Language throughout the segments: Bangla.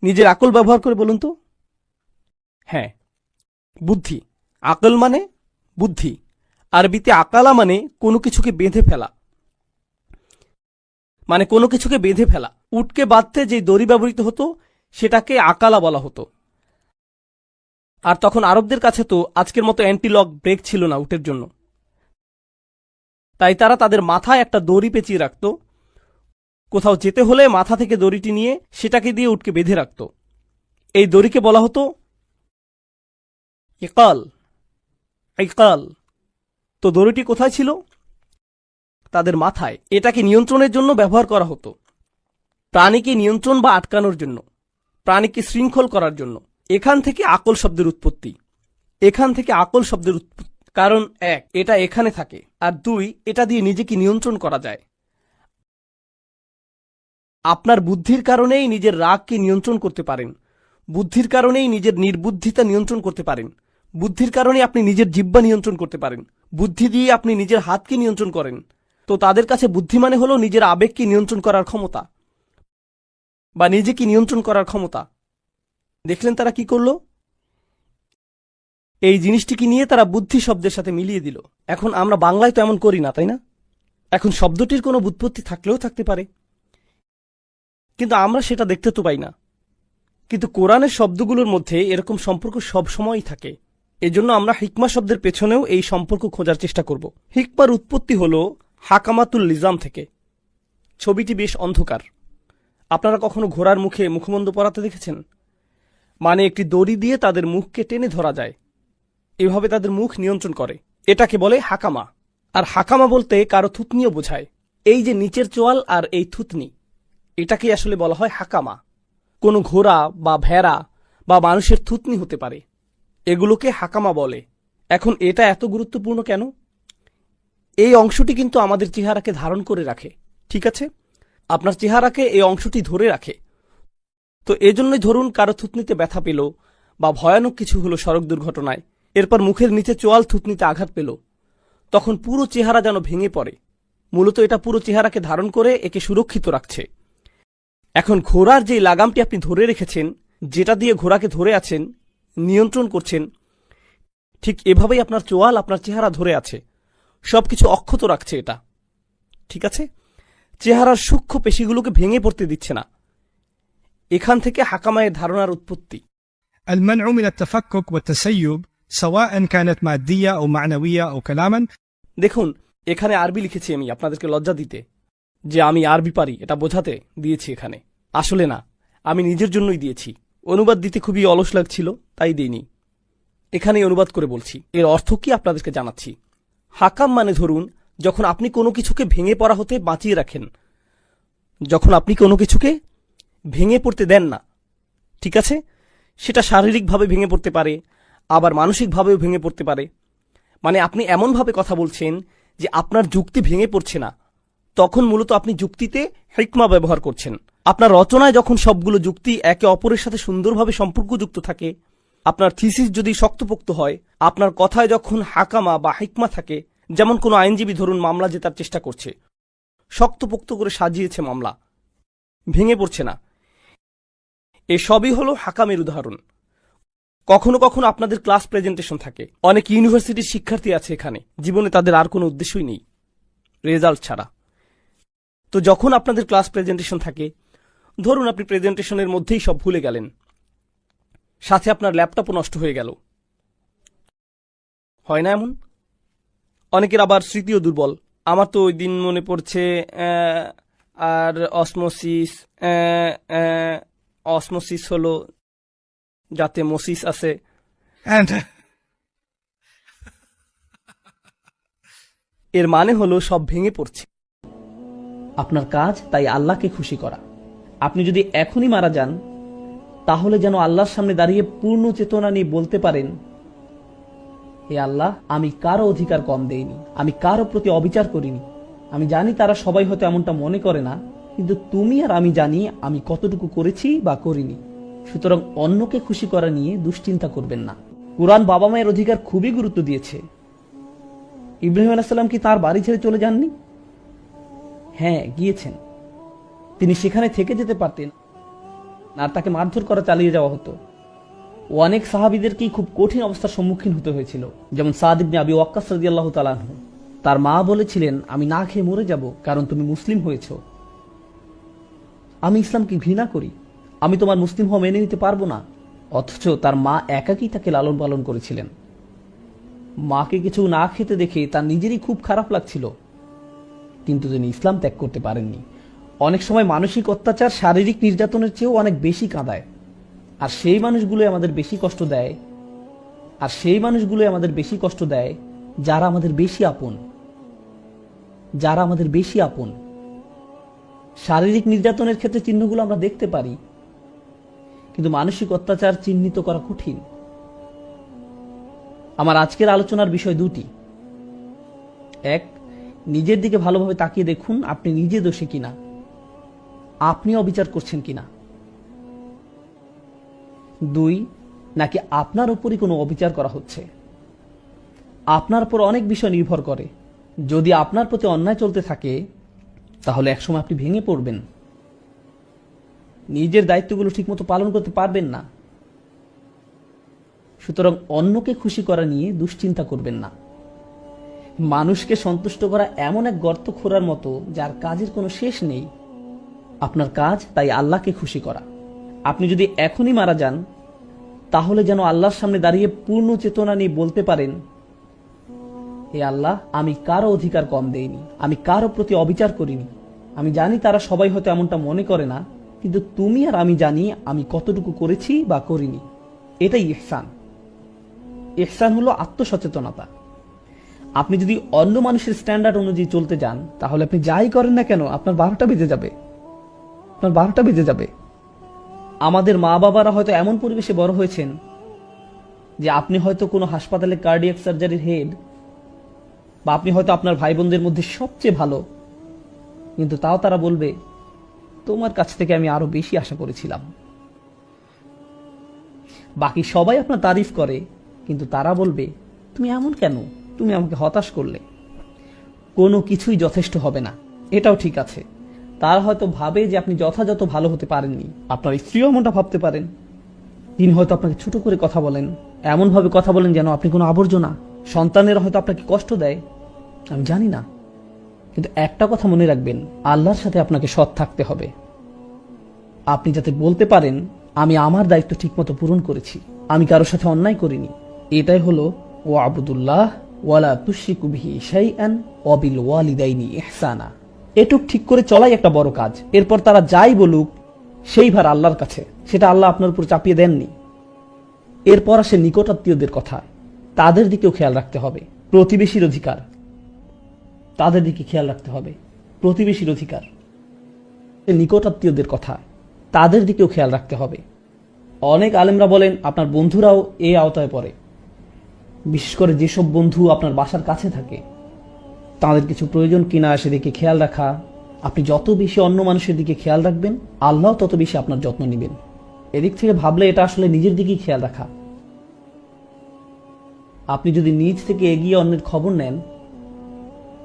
নিজের আকল ব্যবহার করে বলুন তো। হ্যাঁ, বুদ্ধি। আকল মানে বুদ্ধি। আরবিতে আকালা মানে কোনো কিছুকে বেঁধে ফেলা, মানে কোনো কিছুকে বেঁধে ফেলা। উটকে বাঁধতে যে দড়ি ব্যবহৃত হতো সেটাকে আকালা বলা হতো। আর তখন আরবদের কাছে তো আজকের মতো অ্যান্টিলক ব্রেক ছিল না উটের জন্য, তাই তারা তাদের মাথায় একটা দড়ি পেঁচিয়ে রাখত। কোথাও যেতে হলে মাথা থেকে দড়িটি নিয়ে সেটাকে দিয়ে উটকে বেঁধে রাখত। এই দড়িকে বলা হতো ইকাল। ইকাল। তো দড়িটি কোথায় ছিল? তাদের মাথায়। এটাকে নিয়ন্ত্রণের জন্য ব্যবহার করা হতো, প্রাণীকে নিয়ন্ত্রণ বা আটকানোর জন্য, প্রাণীকে শৃঙ্খল করার জন্য। এখান থেকে আকল শব্দের উৎপত্তি। এখান থেকে আকল শব্দের উৎপত্তি। কারণ এক, এটা এখানে থাকে, আর দুই, এটা দিয়ে নিজেকে নিয়ন্ত্রণ করা যায়। আপনার বুদ্ধির কারণেই নিজের রাগকে নিয়ন্ত্রণ করতে পারেন, বুদ্ধির কারণেই নিজের নির্বুদ্ধিতা নিয়ন্ত্রণ করতে পারেন, বুদ্ধির কারণে আপনি নিজের জিহ্বা নিয়ন্ত্রণ করতে পারেন, বুদ্ধি দিয়ে আপনি নিজের হাতকে নিয়ন্ত্রণ করেন। তো তাদের কাছে বুদ্ধি মানে হলো নিজের আবেগকে নিয়ন্ত্রণ করার ক্ষমতা বা নিজেকে নিয়ন্ত্রণ করার ক্ষমতা। দেখলেন তারা কি করলো? এই জিনিসটিকে নিয়ে তারা বুদ্ধি শব্দের সাথে মিলিয়ে দিল। এখন আমরা বাংলায় তো এমন করি না, তাই না? এখন শব্দটির কোনো ব্যুৎপত্তি থাকলেও থাকতে পারে, কিন্তু আমরা সেটা দেখতে তো পাই না। কিন্তু কোরআনের শব্দগুলোর মধ্যে এরকম সম্পর্ক সব সময়ই থাকে। এজন্য আমরা হিকমা শব্দের পেছনেও এই সম্পর্ক খোঁজার চেষ্টা করব। হিকমার উৎপত্তি হল হাকামাতুল লিজাম থেকে। ছবিটি বেশ অন্ধকার। আপনারা কখনো ঘোড়ার মুখে মুখমন্দ পরাতে দেখেছেন? মানে একটি দড়ি দিয়ে তাদের মুখকে টেনে ধরা যায়, এভাবে তাদের মুখ নিয়ন্ত্রণ করে। এটাকে বলে হাকামা। আর হাকামা বলতে কারো থুতনিও বোঝায়। এই যে নিচের চোয়াল আর এই থুতনি, এটাকে আসলে বলা হয় হাকামা। কোনো ঘোড়া বা ভেড়া বা মানুষের থুতনি হতে পারে, এগুলোকে হাকামা বলে। এখন এটা এত গুরুত্বপূর্ণ কেন? এই অংশটি কিন্তু আমাদের চেহারাকে ধারণ করে রাখে, ঠিক আছে? আপনার চেহারাকে এই অংশটি ধরে রাখে। তো এজন্যই ধরুন কারো থুতনিতে ব্যথা পেল বা ভয়ানক কিছু হলো সড়ক দুর্ঘটনায়, এরপর মুখের নিচে চোয়াল থুতনিতে আঘাত পেল, তখন পুরো চেহারা যেন ভেঙে পড়ে। মূলত এটা পুরো চেহারাকে ধারণ করে একে সুরক্ষিত রাখছে। এখন ঘোড়ার যে লাগামটি আপনি ধরে রেখেছেন, যেটা দিয়ে ঘোড়াকে ধরে আছেন, নিয়ন্ত্রণ করছেন, ঠিক এভাবেই আপনার চোয়াল আপনার চেহারা ধরে আছে, সবকিছু অক্ষত রাখছে এটা, ঠিক আছে? চেহারার সূক্ষ্ম পেশিগুলোকে ভেঙে পড়তে দিচ্ছে না। এখান থেকে হাকামায়ের ধারণার উৎপত্তি। المنع من التفكك والتسيب سواء كانت مادية أو معنوية أو كلاما. দেখুন, এখানে আরবি লিখেছি আমি আপনাদেরকে লজ্জা দিতে, যে আমি আরবি পারি এটা বোঝাতে দিয়েছি এখানে। আসলে না, আমি নিজের জন্যই দিয়েছি। অনুবাদ দিতে খুবই অলস লাগছিল, তাই দিইনি। এখানেই অনুবাদ করে বলছি। এর অর্থ কি আপনাদেরকে জানাচ্ছি। হাকাম মানে ধরুন যখন আপনি কোনো কিছুকে ভেঙে পড়া হতে বাঁচিয়ে রাখেন, যখন আপনি কোনো কিছুকে ভেঙে পড়তে দেন না, ঠিক আছে? সেটা শারীরিকভাবে ভেঙে পড়তে পারে, আবার মানসিকভাবেও ভেঙে পড়তে পারে। মানে আপনি এমনভাবে কথা বলছেন যে আপনার যুক্তি ভেঙে পড়ছে না, তখন মূলত আপনি যুক্তিতে হিকমা ব্যবহার করছেন। আপনার রচনায় যখন সবগুলো যুক্তি একে অপরের সাথে সুন্দরভাবে সম্পর্কযুক্ত থাকে, আপনার থিসিস যদি শক্তপোক্ত হয়, আপনার কথায় যখন হাকামা বা হিকমা থাকে, যেমন কোনো আইনজীবী ধরুন মামলা জেতার চেষ্টা করছে, শক্তপোক্ত করে সাজিয়েছে মামলা, ভেঙে পড়ছে না, এসবই হলো হাকামের উদাহরণ। কখনো কখনো আপনাদের ক্লাস প্রেজেন্টেশন থাকে। অনেক ইউনিভার্সিটির শিক্ষার্থী আছে এখানে, জীবনে তাদের আর কোনো উদ্দেশ্যই নেই রেজাল্ট ছাড়া। তো যখন আপনাদের ক্লাস প্রেজেন্টেশন থাকে, ধরুন আপনি প্রেজেন্টেশনের মধ্যেই সব ভুলে গেলেন, সাথে আপনার ল্যাপটপও নষ্ট হয়ে গেল, হয় না এমন? অনেকের আবার স্মৃতিও দুর্বল। আমার তো ওই দিন মনে পড়ছে, আর অসমোসিস, অসমোসিস হলো যাতে মোসিস আছে। And এর মানে হলো সব ভেঙে পড়ছে। আপনার কাজ তাই আল্লাহকে খুশি করা। আপনি যদি এখনই মারা যান, তাহলে যেন আল্লাহর সামনে দাঁড়িয়ে পূর্ণ চেতনা নিয়ে বলতে পারেন, হে আল্লাহ, আমি কারো অধিকার কম দেইনি, আমি কারো প্রতি অবিচার করিনি। আমি জানি তারা সবাই হয়তো এমনটা মনে করে না, কিন্তু তুমি আর আমি জানি আমি কতটুকু করেছি বা করিনি। সুতরাং অন্যকে খুশি করা নিয়ে দুশ্চিন্তা করবেন না। কুরআন বাবা মায়ের অধিকার খুবই গুরুত্ব দিয়েছে। ইব্রাহিম আলাইহিস সালাম কি তার বাড়ি ছেড়ে চলে যাননি? হ্যাঁ, গিয়েছেন। তিনি সেখানে থেকে যেতে পারতেন, আর তাকে মারধর করা চালিয়ে যাওয়া হতো। অনেক সাহাবীদেরকেই খুব কঠিন অবস্থার সম্মুখীন হতে হয়েছিল, যেমন সাদ ইবনে আবি ওয়াক্কাস রাদিয়াল্লাহু তাআলা আনহু। তার মা বলেছিলেন, আমি না খেয়ে মরে যাব, কারণ তুমি মুসলিম হয়েছো। আমি ইসলামকে ঘৃণা করি, আমি তোমার মুসলিম হওয়া মেনে নিতে পারবো না। অথচ তার মা একাকী তাকে লালন পালন করেছিলেন। মাকে কিছু না খেতে দেখে তার নিজেরই খুব খারাপ লাগছিল, কিন্তু তিনি ইসলাম ত্যাগ করতে পারেননি। অনেক সময় মানসিক অত্যাচার শারীরিক নির্যাতনের চেয়েও অনেক বেশি কাঁদায়, আর সেই মানুষগুলো আমাদের বেশি কষ্ট দেয় যারা আমাদের বেশি আপন। শারীরিক নির্যাতনের ক্ষেত্রে চিহ্নগুলো আমরা দেখতে পারি, কিন্তু মানসিক অত্যাচার চিহ্নিত করা কঠিন। আমার আজকের আলোচনার বিষয় দুটি। এক, নিজের দিকে ভালোভাবে তাকিয়ে দেখুন আপনি নিজে দোষী কিনা, আপনি অবিচার করছেন কিনা। দুই, নাকি আপনার উপরই কোনো অবিচার করা হচ্ছে। আপনার উপর অনেক বিষয় নির্ভর করে। যদি আপনার প্রতি অন্যায় চলতে থাকে, তাহলে একসময় আপনি ভেঙে পড়বেন, নিজের দায়িত্বগুলো ঠিকমতো পালন করতে পারবেন না। সুতরাং অন্যকে খুশি করা নিয়ে দুশ্চিন্তা করবেন না। মানুষকে সন্তুষ্ট করা এমন এক গর্ত খোঁড়ার মতো যার কাজের কোনো শেষ নেই। আপনার কাজ তাই আল্লাহকে খুশি করা। আপনি যদি এখনই মারা যান, তাহলে যেন আল্লাহর সামনে দাঁড়িয়ে পূর্ণ চেতনা নিয়ে বলতে পারেন, হে আল্লাহ, আমি কারো অধিকার কম দেইনি, আমি কারো প্রতি অবিচার করিনি। আমি জানি তারা সবাই হয়তো এমনটা মনে করে না, কিন্তু তুমি আর আমি জানি আমি কতটুকু করেছি বা করিনি। এটাই ইহসান। ইহসান হলো আত্মসচেতনতা। আপনি যদি অন্য মানুষের স্ট্যান্ডার্ড অনুযায়ী চলতে যান, তাহলে আপনি যাই করেন না কেন আপনার 12টা বেজে যাবে। আমাদের মা বাবারা হয়তো এমন পরিবেশে বড় হয়েছেন যে আপনি হয়তো কোনো হাসপাতালে কার্ডিয়াক সার্জারির হেড, বা আপনি হয়তো আপনার ভাই বোনদের মধ্যে সবচেয়ে ভালো, কিন্তু তাও তারা বলবে, তোমার কাছ থেকে আমি আরো বেশি আশা করেছিলাম। বাকি সবাই আপনার তারিফ করে, কিন্তু তারা বলবে, তুমি এমন কেন, তুমি আমাকে হতাশ করলে। কোনো কিছুই যথেষ্ট হবে না, এটাও ঠিক আছে। তারা হয়তো ভাবে যে আপনি যথাযথ ভালো হতে পারেননি। আপনার স্ত্রীও এমনটা ভাবতে পারেন। তিনি হয়তো আপনাকে ছোট করে কথা বলেন, এমন ভাবে কথা বলেন যেন আপনি কোনো আবর্জনা। সন্তানেরা হয়তো আপনাকে কষ্ট দেয়, আমি জানি না, কিন্তু একটা কথা মনে রাখবেন, আল্লাহর সাথে আপনাকে সৎ থাকতে হবে। আপনি যাতে বলতে পারেন, আমি আমার দায়িত্ব ঠিকমতো পূরণ করেছি, আমি কারোর সাথে অন্যায় করিনি। এটাই হলো ওয়া আবুদুল্লাহ ওয়ালা তুশরিকু বিহি শাইআন ওয়া বিল ওয়ালিদাইনি ইহসানা। এটুক ঠিক করে চলাই একটা বড় কাজ। এরপর তারা যাই বলুক, সেই ভার আল্লাহর কাছে, সেটা আল্লাহ আপনার উপর চাপিয়ে দেননি। এরপর আসে নিকটাত্মীয়দের কথা, তাদের দিকেও খেয়াল রাখতে হবে। প্রতিবেশীর অধিকার, তাদের দিকে খেয়াল রাখতে হবে। প্রতিবেশীর অধিকার, নিকটাত্মীয়দের কথা, তাদের দিকেও খেয়াল রাখতে হবে। অনেক আলেমরা বলেন আপনার বন্ধুরাও এই আওতায় পড়ে, বিশেষ করে যেসব বন্ধু আপনার বাসার কাছে থাকে, তাদের কিছু প্রয়োজন কিনা সেদিকে খেয়াল রাখা। আপনি যত বেশি অন্য মানুষের দিকে খেয়াল রাখবেন, আল্লাহ তত বেশি আপনার যত্ন নেবেন। এদিক থেকে ভাবলে এটা আসলে নিজের দিকেই খেয়াল রাখা। আপনি যদি নিজ থেকে এগিয়ে অন্যের খবর নেন,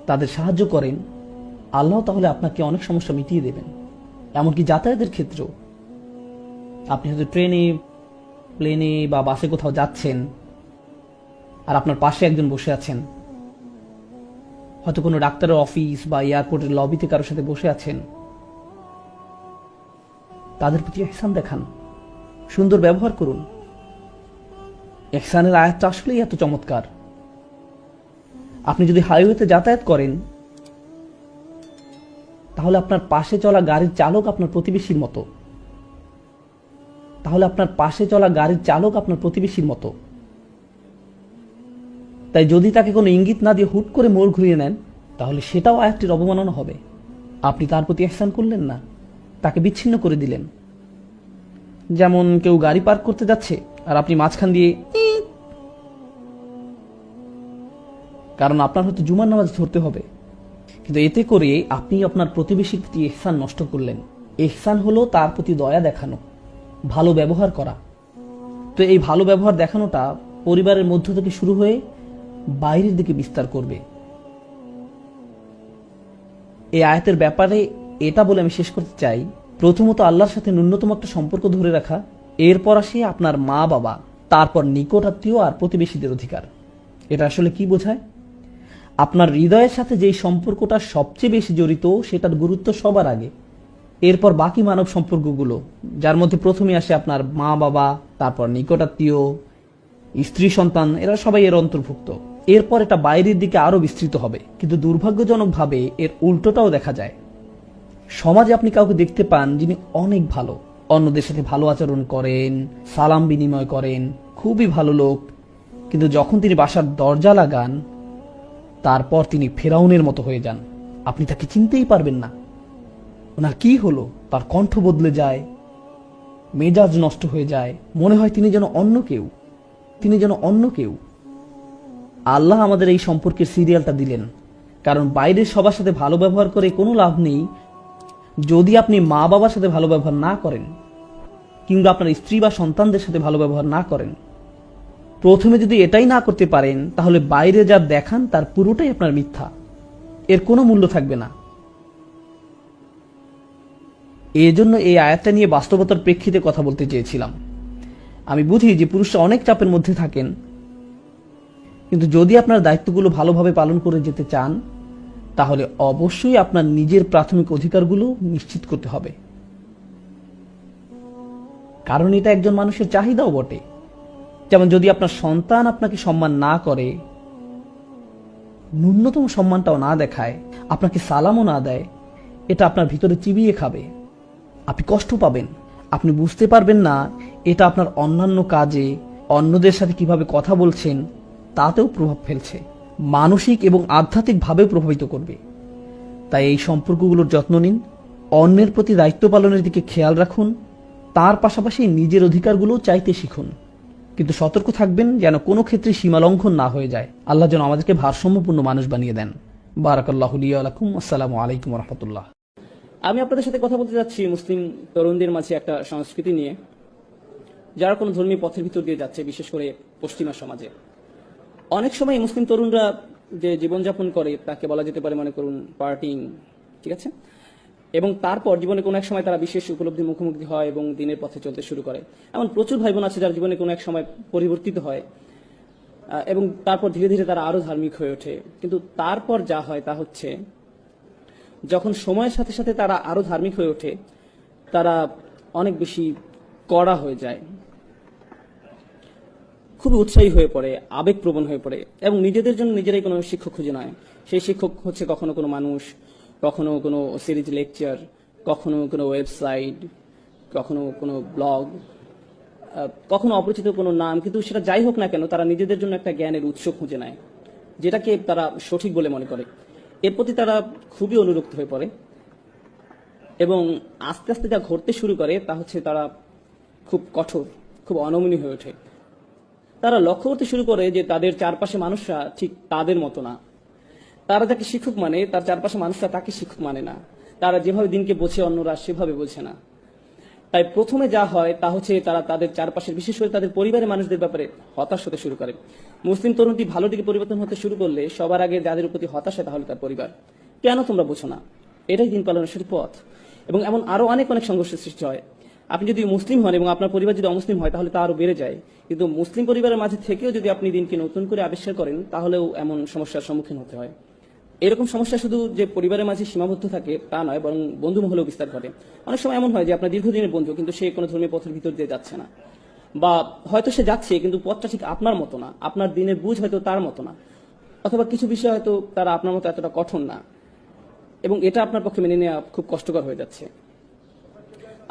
তাদের সাহায্য করেন, আল্লাহ তাহলে আপনাকে অনেক সমস্যা মিটিয়ে দেবেন। এমনকি যাতায়াতের ক্ষেত্রেও, আপনি হয়তো ট্রেনে, প্লেনে বা বাসে কোথাও যাচ্ছেন, আর আপনার পাশে একজন বসে আছেন, হয়তো কোনো ডাক্তারের অফিস বা এয়ারপোর্টের লবিতে কারোর সাথে বসে আছেন, তাদের প্রতি ইহসান দেখান, সুন্দর ব্যবহার করুন। ইহসানের আয়াতটা আসলেই এত চমৎকার। আপনি যদি হাইওয়েতে যাতায়াত করেন, তাহলে আপনার পাশে চলা গাড়ির চালক আপনার প্রতিবেশীর মতো। তাই যদি তাকে কোনো ইঙ্গিত না দিয়ে হুট করে মোড় ঘুরিয়ে নেন, তাহলে সেটাও আয়াতটির অবমাননা হবে। আপনি তার প্রতি ইহসান করলেন না, তাকে বিচ্ছিন্ন করে দিলেন। যেমন কেউ গাড়ি পার্ক করতে যাচ্ছে আর আপনি মাঝখান দিয়ে, কারণ আপনার হয়তো জুমার নামাজ ধরতে হবে, কিন্তু এতে করে আপনি আপনার প্রতিবেশীর প্রতি ইহসান নষ্ট করলেন। ইহসান হলো তার প্রতি দয়া দেখানো, ভালো ব্যবহার করা। তো এই ভালো ব্যবহার দেখানোটা পরিবারের মধ্য থেকে শুরু হয়ে বাইরের দিকে বিস্তার করবে। এই আয়াতের ব্যাপারে এটা বলে আমি শেষ করতে চাই, প্রথমত আল্লাহর সাথে ন্যূনতম একটা সম্পর্ক ধরে রাখা, এরপর আসে আপনার মা বাবা, তারপর নিকট আত্মীয় আর প্রতিবেশীদের অধিকার। এটা আসলে কি বোঝায়? আপনার হৃদয়ের সাথে যেই সম্পর্কটা সবচেয়ে বেশি জড়িত সেটার গুরুত্ব সবার আগে, এরপর বাকি মানব সম্পর্কগুলো, যার মধ্যে প্রথমে আসে আপনার মা বাবা, তারপর নিকট আত্মীয়, স্ত্রী সন্তান, এরা সবাই এর অন্তর্ভুক্ত। এরপর এটা বাইরের দিকে আরো বিস্তৃত হবে। কিন্তু দুর্ভাগ্যজনকভাবে এর উল্টোটাও দেখা যায়। সমাজে আপনি কাউকে দেখতে পান যিনি অনেক ভালো, অন্যদের সাথে ভালো আচরণ করেন, সালাম বিনিময় করেন, খুবই ভালো লোক, কিন্তু যখন তিনি বাসার দরজা লাগান তারপর তিনি ফেরাউনের মতো হয়ে যান। আপনি তাকে চিনতেই পারবেন না। ওনার কি হলো? তার কণ্ঠ বদলে যায়, মেজাজ নষ্ট হয়ে যায়, মনে হয় তিনি যেন অন্য কেউ। আল্লাহ আমাদের এই সম্পর্কের সিরিয়ালটা দিলেন, কারণ বাইরের সবার সাথে ভালো ব্যবহার করে কোনো লাভ নেই যদি আপনি মা বাবার সাথে ভালো ব্যবহার না করেন, কিংবা আপনার স্ত্রী বা সন্তানদের সাথে ভালো ব্যবহার না করেন। প্রথমে যদি এটাই না করতে পারেন, তাহলে বাইরে যা দেখান তার পুরোটাই আপনার মিথ্যা, এর কোনো মূল্য থাকবে না। এজন্য এই আয়াতটা নিয়ে বাস্তবতার প্রেক্ষিতে কথা বলতে চেয়েছিলাম। আমি বুঝি যে পুরুষরা অনেক চাপের মধ্যে থাকেন, কিন্তু যদি আপনার দায়িত্বগুলো ভালোভাবে পালন করে যেতে চান, তাহলে অবশ্যই আপনার নিজের প্রাথমিক অধিকারগুলো নিশ্চিত করতে হবে, কারণ এটা একজন মানুষের চাহিদাও বটে। যেমন যদি আপনার সন্তান আপনাকে সম্মান না করে, ন্যূনতম সম্মানটাও না দেখায়, আপনাকে সালামও না দেয়, এটা আপনার ভিতরে চিবিয়ে খাবে। আপনি কষ্ট পাবেন, আপনি বুঝতে পারবেন না এটা আপনার অন্যান্য কাজে, অন্যদের সাথে কিভাবে কথা বলছেন তাতেও প্রভাব ফেলছে, মানসিক এবং আধ্যাত্মিকভাবে প্রভাবিত করবে। তাই এই সম্পর্কগুলোর যত্ন নিন, অন্যের প্রতি দায়িত্ব পালনের দিকে খেয়াল রাখুন, তার পাশাপাশি নিজের অধিকারগুলো চাইতে শিখুন। কিন্তু সতর্ক থাকবেন যেন কোনো ক্ষেত্রে সীমা লঙ্ঘন না হয়ে যায়। আল্লাহ যেন আমাদেরকে ভারসাম্যপূর্ণ মানুষ বানিয়ে দেন। বারাকাল্লাহু লি ওয়া লাকুম। আসসালামু আলাইকুম ওয়া রাহমাতুল্লাহ। আমি আপনাদের সাথে কথা বলতে যাচ্ছি মুসলিম তরুণদের মাঝে একটা সংস্কৃতি নিয়ে, যারা কোনো ধর্মীয় পথের ভিতর দিয়ে যাচ্ছে, বিশেষ করে পশ্চিমা সমাজে। অনেক সময় মুসলিম তরুণরা যে জীবনযাপন করে তাকে বলা যেতে পারে, মনে করুন, পার্টিং, ঠিক আছে? এবং তারপর জীবনে কোনো এক সময় তারা বিশেষ উপলব্ধির মুখোমুখি হয় এবং দিনের পথে চলতে শুরু করে। এমন প্রচুর ভাই বোন আছে যার জীবনে কোনো এক সময় পরিবর্তিত হয় এবং তারপর ধীরে ধীরে তারা আরো ধার্মিক হয়ে ওঠে। কিন্তু তারপর যা হয় তা হচ্ছে, যখন সময়ের সাথে সাথে তারা আরো ধার্মিক হয়ে ওঠে, তারা অনেক বেশি কড়া হয়ে যায়, খুবই উৎসাহী হয়ে পড়ে, আবেগপ্রবণ হয়ে পড়ে এবং নিজেদের জন্য নিজেরাই কোনো শিক্ষক খুঁজে নেয়। সেই শিক্ষক হচ্ছে কখনো কোনো মানুষ, কখনো কোনো সিরিজ লেকচার, কখনো কোনো ওয়েবসাইট, কখনো কোনো ব্লগ, কখনো অপরিচিত কোনো নাম। কিন্তু সেটা যাই হোক না কেন, তারা নিজেদের জন্য একটা জ্ঞানের উৎস খুঁজে নেয়, যেটাকে তারা সঠিক বলে মনে করে। এর প্রতি তারা খুবই অনুরক্ত হয়ে পড়ে এবং আস্তে আস্তে যা ঘটতে শুরু করে তা হচ্ছে তারা খুব কঠোর, খুব অনমনীয় হয়ে ওঠে। তারা লক্ষ্য করতে শুরু করে যে তাদের চারপাশে মানুষরা ঠিক তাদের মতো না। তারা যাকে শিক্ষক মানে, তার চারপাশে মানুষরা তাকে শিক্ষক মানে না। তারা যেভাবে দিনকে বোঝে অন্যরা সেভাবে বোঝে না। তাই প্রথমে যা হয় তা হচ্ছে তারা তাদের চারপাশের, বিশেষ করে তাদের পরিবারের মানুষদের ব্যাপারে হতাশ হতে শুরু করে। মুসলিম তরুণটি ভালো দিকে পরিবর্তন হতে শুরু করলে সবার আগে যাদের প্রতি হতাশ হয় তাহলে তার পরিবার। কেন তোমরা বোঝো না? এটাই দিন পালনের সঠিক পথ। এবং এমন আরো অনেক সংঘর্ষের সৃষ্টি হয়। আপনি যদি মুসলিম হন এবং আপনার পরিবার যদি অমুসলিম হয় তাহলে তা আরো বেড়ে যায়। কিন্তু মুসলিম পরিবারের মাঝে থেকেও যদি আপনি দিনকে নতুন করে আবিষ্কার করেন তাহলেও এমন সমস্যার সম্মুখীন হতে হয়। এরকম সমস্যা শুধু যে পরিবারের মাঝে সীমাবদ্ধ থাকে তা নয়, বরং বন্ধু মহলেও বিস্তার ঘটে। অনেক সময় এমন হয় যে আপনার দীর্ঘদিনের বন্ধু, কিন্তু সে কোনো ধর্মীয় পথের ভিতর দিয়ে যাচ্ছে না, বা হয়তো সে যাচ্ছে কিন্তু পথটা ঠিক আপনার মতো না, আপনার দিনের বুঝ হয়তো তার মতো না, অথবা কিছু বিষয় হয়তো তারা আপনার মতো এতটা কঠোর না, এবং এটা আপনার পক্ষে মেনে নেওয়া খুব কষ্টকর হয়ে যাচ্ছে।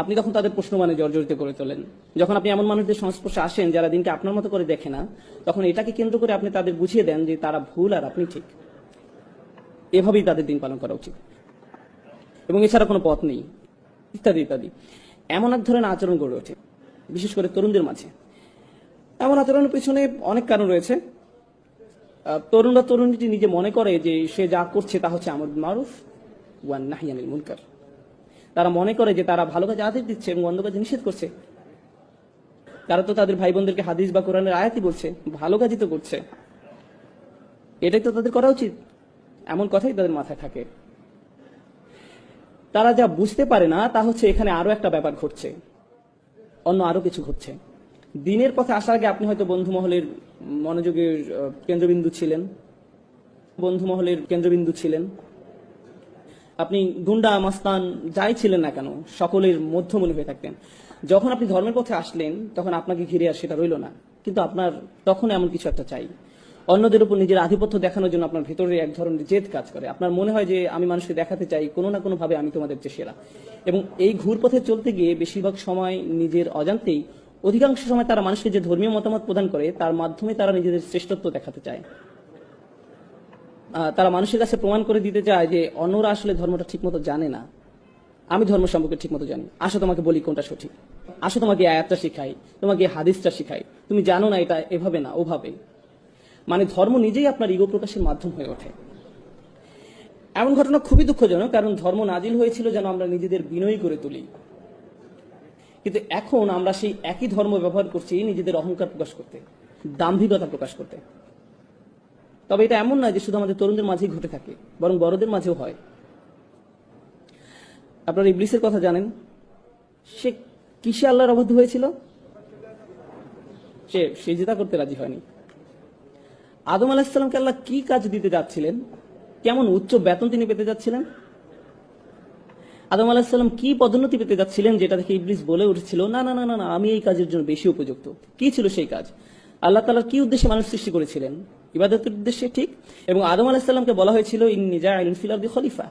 আপনি তখন তাদের প্রশ্ন মানে জর্জরিত করে তোলেন। যখন আপনি এমন মানুষদের সংস্পর্শে আসেন যারা দিনকে আপনার মতো করে দেখে না, তখন এটাকে কেন্দ্র করে আপনি তাদের বুঝিয়ে দেন যে তারা ভুল আর আপনি ঠিক। এভাবেই তাদের দিন পালন করা উচিত এবং এছাড়া কোনো পথ নেই, ইত্যাদি ইত্যাদি। এমন এক ধরনের আচরণ গড়ে ওঠে বিশেষ করে তরুণদের মাঝে। এমন আচরণের পেছনে অনেক কারণ রয়েছে। তরুণরা তরুণীটি নিজে মনে করে যে সে যা করছে তা হচ্ছে আমর বিল মারুফ ওয়া নাহই আনিল মুনকার। তারা মনে করে যে তারা ভালো কাজে আদেশ দিচ্ছে এবং মন্দ কাজে নিষেধ করছে। তারা তো তাদের ভাই বোনদেরকে হাদিস বা কোরআনের আয়াতই বলছে, ভালো কাজই তো করছে, এটাই তো তাদের করা উচিত। এমন কথাই তাদের মাথায় থাকে। তারা যা বুঝতে পারে না তা হচ্ছে এখানে আরো একটা ব্যাপার ঘটছে, অন্য আরো কিছু ঘটছে। দিনের পথে আসার আগে আপনি হয়তো বন্ধু মহলের মনোযোগের কেন্দ্রবিন্দু ছিলেন, আপনি গুন্ডা মাস্তান যাই ছিলেন না কেন সকলের মধ্যমণি হয়ে থাকতেন। যখন আপনি ধর্মের পথে আসলেন তখন আপনাকে ঘিরে আর সেটা রইল না, কিন্তু আপনার তখন এমন কিছু একটা চাই। অন্যদের উপর নিজের আধিপত্য দেখানোর জন্য আপনার ভেতরে এক ধরনের জেদ কাজ করে। আপনার মনে হয় যে আমি মানুষকে দেখাতে চাই কোনো না কোনো ভাবে আমি তোমাদের চেয়ে সেরা। এবং এই ঘুরপথে চলতে গিয়ে বেশিরভাগ সময় নিজের অজান্তেই অধিকাংশ সময় তারা মানুষকে যে ধর্মীয় মতামত প্রদান করে তার মাধ্যমে তারা নিজেদের শ্রেষ্ঠত্ব দেখাতে চায়। তারা মানুষের কাছে প্রমাণ করে দিতে চায় যে অন্যরা আসলে ধর্মটা ঠিকমতো জানে না, আমি ধর্ম সম্পর্কে ঠিকমতো জানি। আসো তোমাকে বলি কোনটা সঠিক, আসো তোমাকে আয়াতটা শিখাই, তোমাকে হাদিসটা শিখাই, তুমি জানো না এটা এভাবে না ওভাবে। মানে ধর্ম নিজেই আপনার ইগো প্রকাশের মাধ্যম হয়ে ওঠে। এমন ঘটনা খুবই দুঃখজনক, কারণ ধর্ম নাজিল হয়েছিল যেন আমরা নিজেদের বিনয়ী করে তুলি, কিন্তু এখন আমরা সেই একই ধর্ম ব্যবহার করছি নিজেদের অহংকার প্রকাশ করতে, দাম্ভিকতা প্রকাশ করতে। তবে এটা এমন নয় যে শুধু আমাদের তরুণদের মাঝেই ঘটে থাকে, বরং বড়দের মাঝেও হয়। আপনারা ইবলিসের কথা জানেন, সে কিসে আল্লাহর অবাধ্য হয়েছিল? সে সিজদা করতে রাজি হয়নি। আদম আলাইহিস সালামকে আল্লাহ কি কাজ দিতে যাচ্ছিলেন, কেমন উচ্চ বেতন তিনি পেতে যাচ্ছিলেন, আদম আলাইহিস সালাম কি পদোন্নতি পেতে যাচ্ছিলেন, যেটা দেখে ইবলিস বলে উঠেছিল না না না না আমি এই কাজের জন্য বেশি উপযুক্ত। কি ছিল সেই কাজ? আল্লাহ তাআলা কি উদ্দেশ্যে মানুষ সৃষ্টি করেছিলেন? ইবাদতের উদ্দেশ্যে, ঠিক। এবং আদম আলাইহিস সালামকে বলা হয়েছিল ইন্নী জাইলুন ফিল আরদি খলিফা।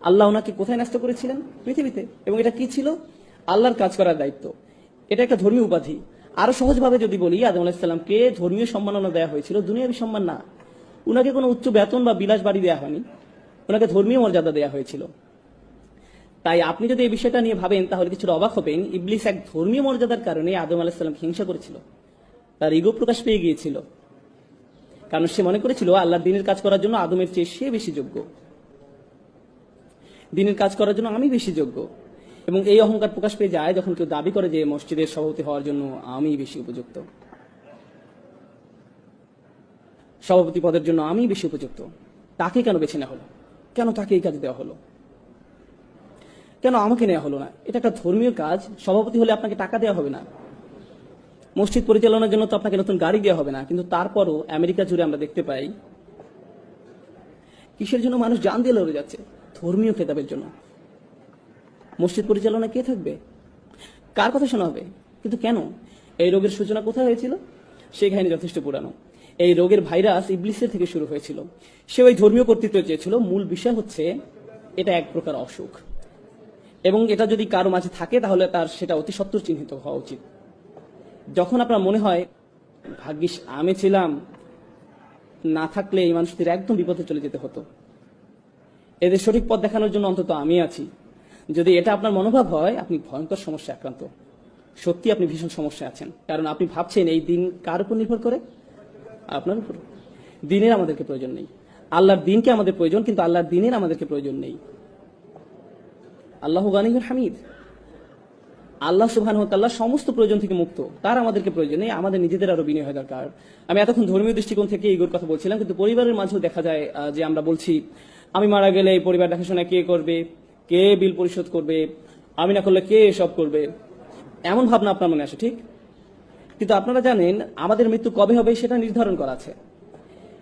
আল্লাহ ওনাকে কোথায় ন্যস্ত করেছিলেন? পৃথিবীতে। এবং এটা কি ছিল? আল্লাহর কাজ করার দায়িত্ব। এটা একটা ধর্মীয় উপাধি। আরো সহজভাবে যদি বলি, আদম আলাইহিস সালামকে ধর্মীয় সম্মাননা দেওয়া হয়েছিল, দুনিয়াবী সম্মান না। উনাকে কোনো উচ্চ বেতন বা বিলাস বাড়ি দেওয়া হয়নি, ওনাকে ধর্মীয় মর্যাদা দেওয়া হয়েছিল। তাই আপনি যদি এই বিষয়টা নিয়ে ভাবেন তাহলে কিছুটা অবাক হবেন। ইবলিস এক ধর্মীয় মর্যাদার কারণে আদম আলাইহিস সালামকে হিংসা করেছিল, তার ইগো প্রকাশ পেয়ে গিয়েছিল, কারণ সে মনে করেছিল আল্লাহর দ্বীনের কাজ করার জন্য আদমের চেয়ে সে বেশি যোগ্য, দ্বীনের কাজ করার জন্য আমি বেশি যোগ্য। এবং এই অহংকার প্রকাশ পেয়ে যায় যখন কেউ দাবি করে যে মসজিদের সভাপতি হওয়ার জন্য আমি বেশি উপযুক্ত, সভাপতি পদের জন্য আমি বেশি উপযুক্ত। তাকে কেন বেছে নেওয়া হলো? কেন তাকে এই কাজ দেওয়া হলো? কেন আমাকে নেওয়া হলো না? এটা একটা ধর্মীয় কাজ। সভাপতি হলে আপনাকে টাকা দেওয়া হবে না, মসজিদ পরিচালনার জন্য তো আপনাকে নতুন গাড়ি দেওয়া হবে না, কিন্তু তারপরও আমেরিকা জুড়ে আমরা দেখতে পাই কিসের জন্য মানুষ জান দিয়ে লড়ে যাচ্ছে? ধর্মীয় খেতাবের জন্য। মসজিদ পরিচালনা কে থাকবে? কার কথা শোনা হবে? কিন্তু কেন? এই রোগের সূচনা কোথায় হয়েছিল? সেই কাহিনী যথেষ্ট পুরানো। এই রোগের ভাইরাস ইবলিসের থেকে শুরু হয়েছিল। সে ওই ধর্মীয় কর্তৃত্ব চেয়েছিল। মূল বিষয় হচ্ছে এটা এক প্রকার অসুখ, এবং এটা যদি কারো মাঝে থাকে তাহলে তার সেটা অতি সত্বর চিহ্নিত হওয়া উচিত। যখন আপনার মনে হয় ভাগ্যিস আমি ছিলাম, না থাকলে এই মানুষদের একদম বিপদে চলে যেতে হতো, এদের সঠিক পথ দেখানোর জন্য অন্তত আমি আছি, যদি এটা আপনার মনোভাব হয়, আপনি ভয়ঙ্কর সমস্যা আক্রান্ত। সত্যি আপনি ভীষণ সমস্যা আছেন, কারণ আপনি ভাবছেন এই দিন কার উপর নির্ভর করে? আপনার উপর। দিনের আমাদেরকে প্রয়োজন নেই। আল্লাহর দিনকে আমাদের প্রয়োজন, কিন্তু আল্লাহর দিনের আমাদেরকে প্রয়োজন নেই। আল্লাহু গানিয়ুল হামিদ। আল্লাহ সুবহানাহু ওয়া তাআলা সমস্ত প্রয়োজন থেকে মুক্ত, তার আমাদেরকে প্রয়োজন নেই। আমাদের নিজেদের আরো বিনয় হওয়া দরকার। আমি এতক্ষণ ধর্মীয় দৃষ্টিকোণ থেকে ইগোর কথা বলছিলাম, কিন্তু পরিবারের মাঝেও দেখা যায় যে আমরা বলছি আমি মারা গেলে এই পরিবার দেখাশোনা কে করবে, কে বিল পরিশোধ করবে, আমি না করলে কে এসব করবে, এমন ভাবনা আপনার মনে আসে, ঠিক। কিন্তু আপনারা জানেন আমাদের মৃত্যু কবে হবে সেটা নির্ধারণ করা আছে।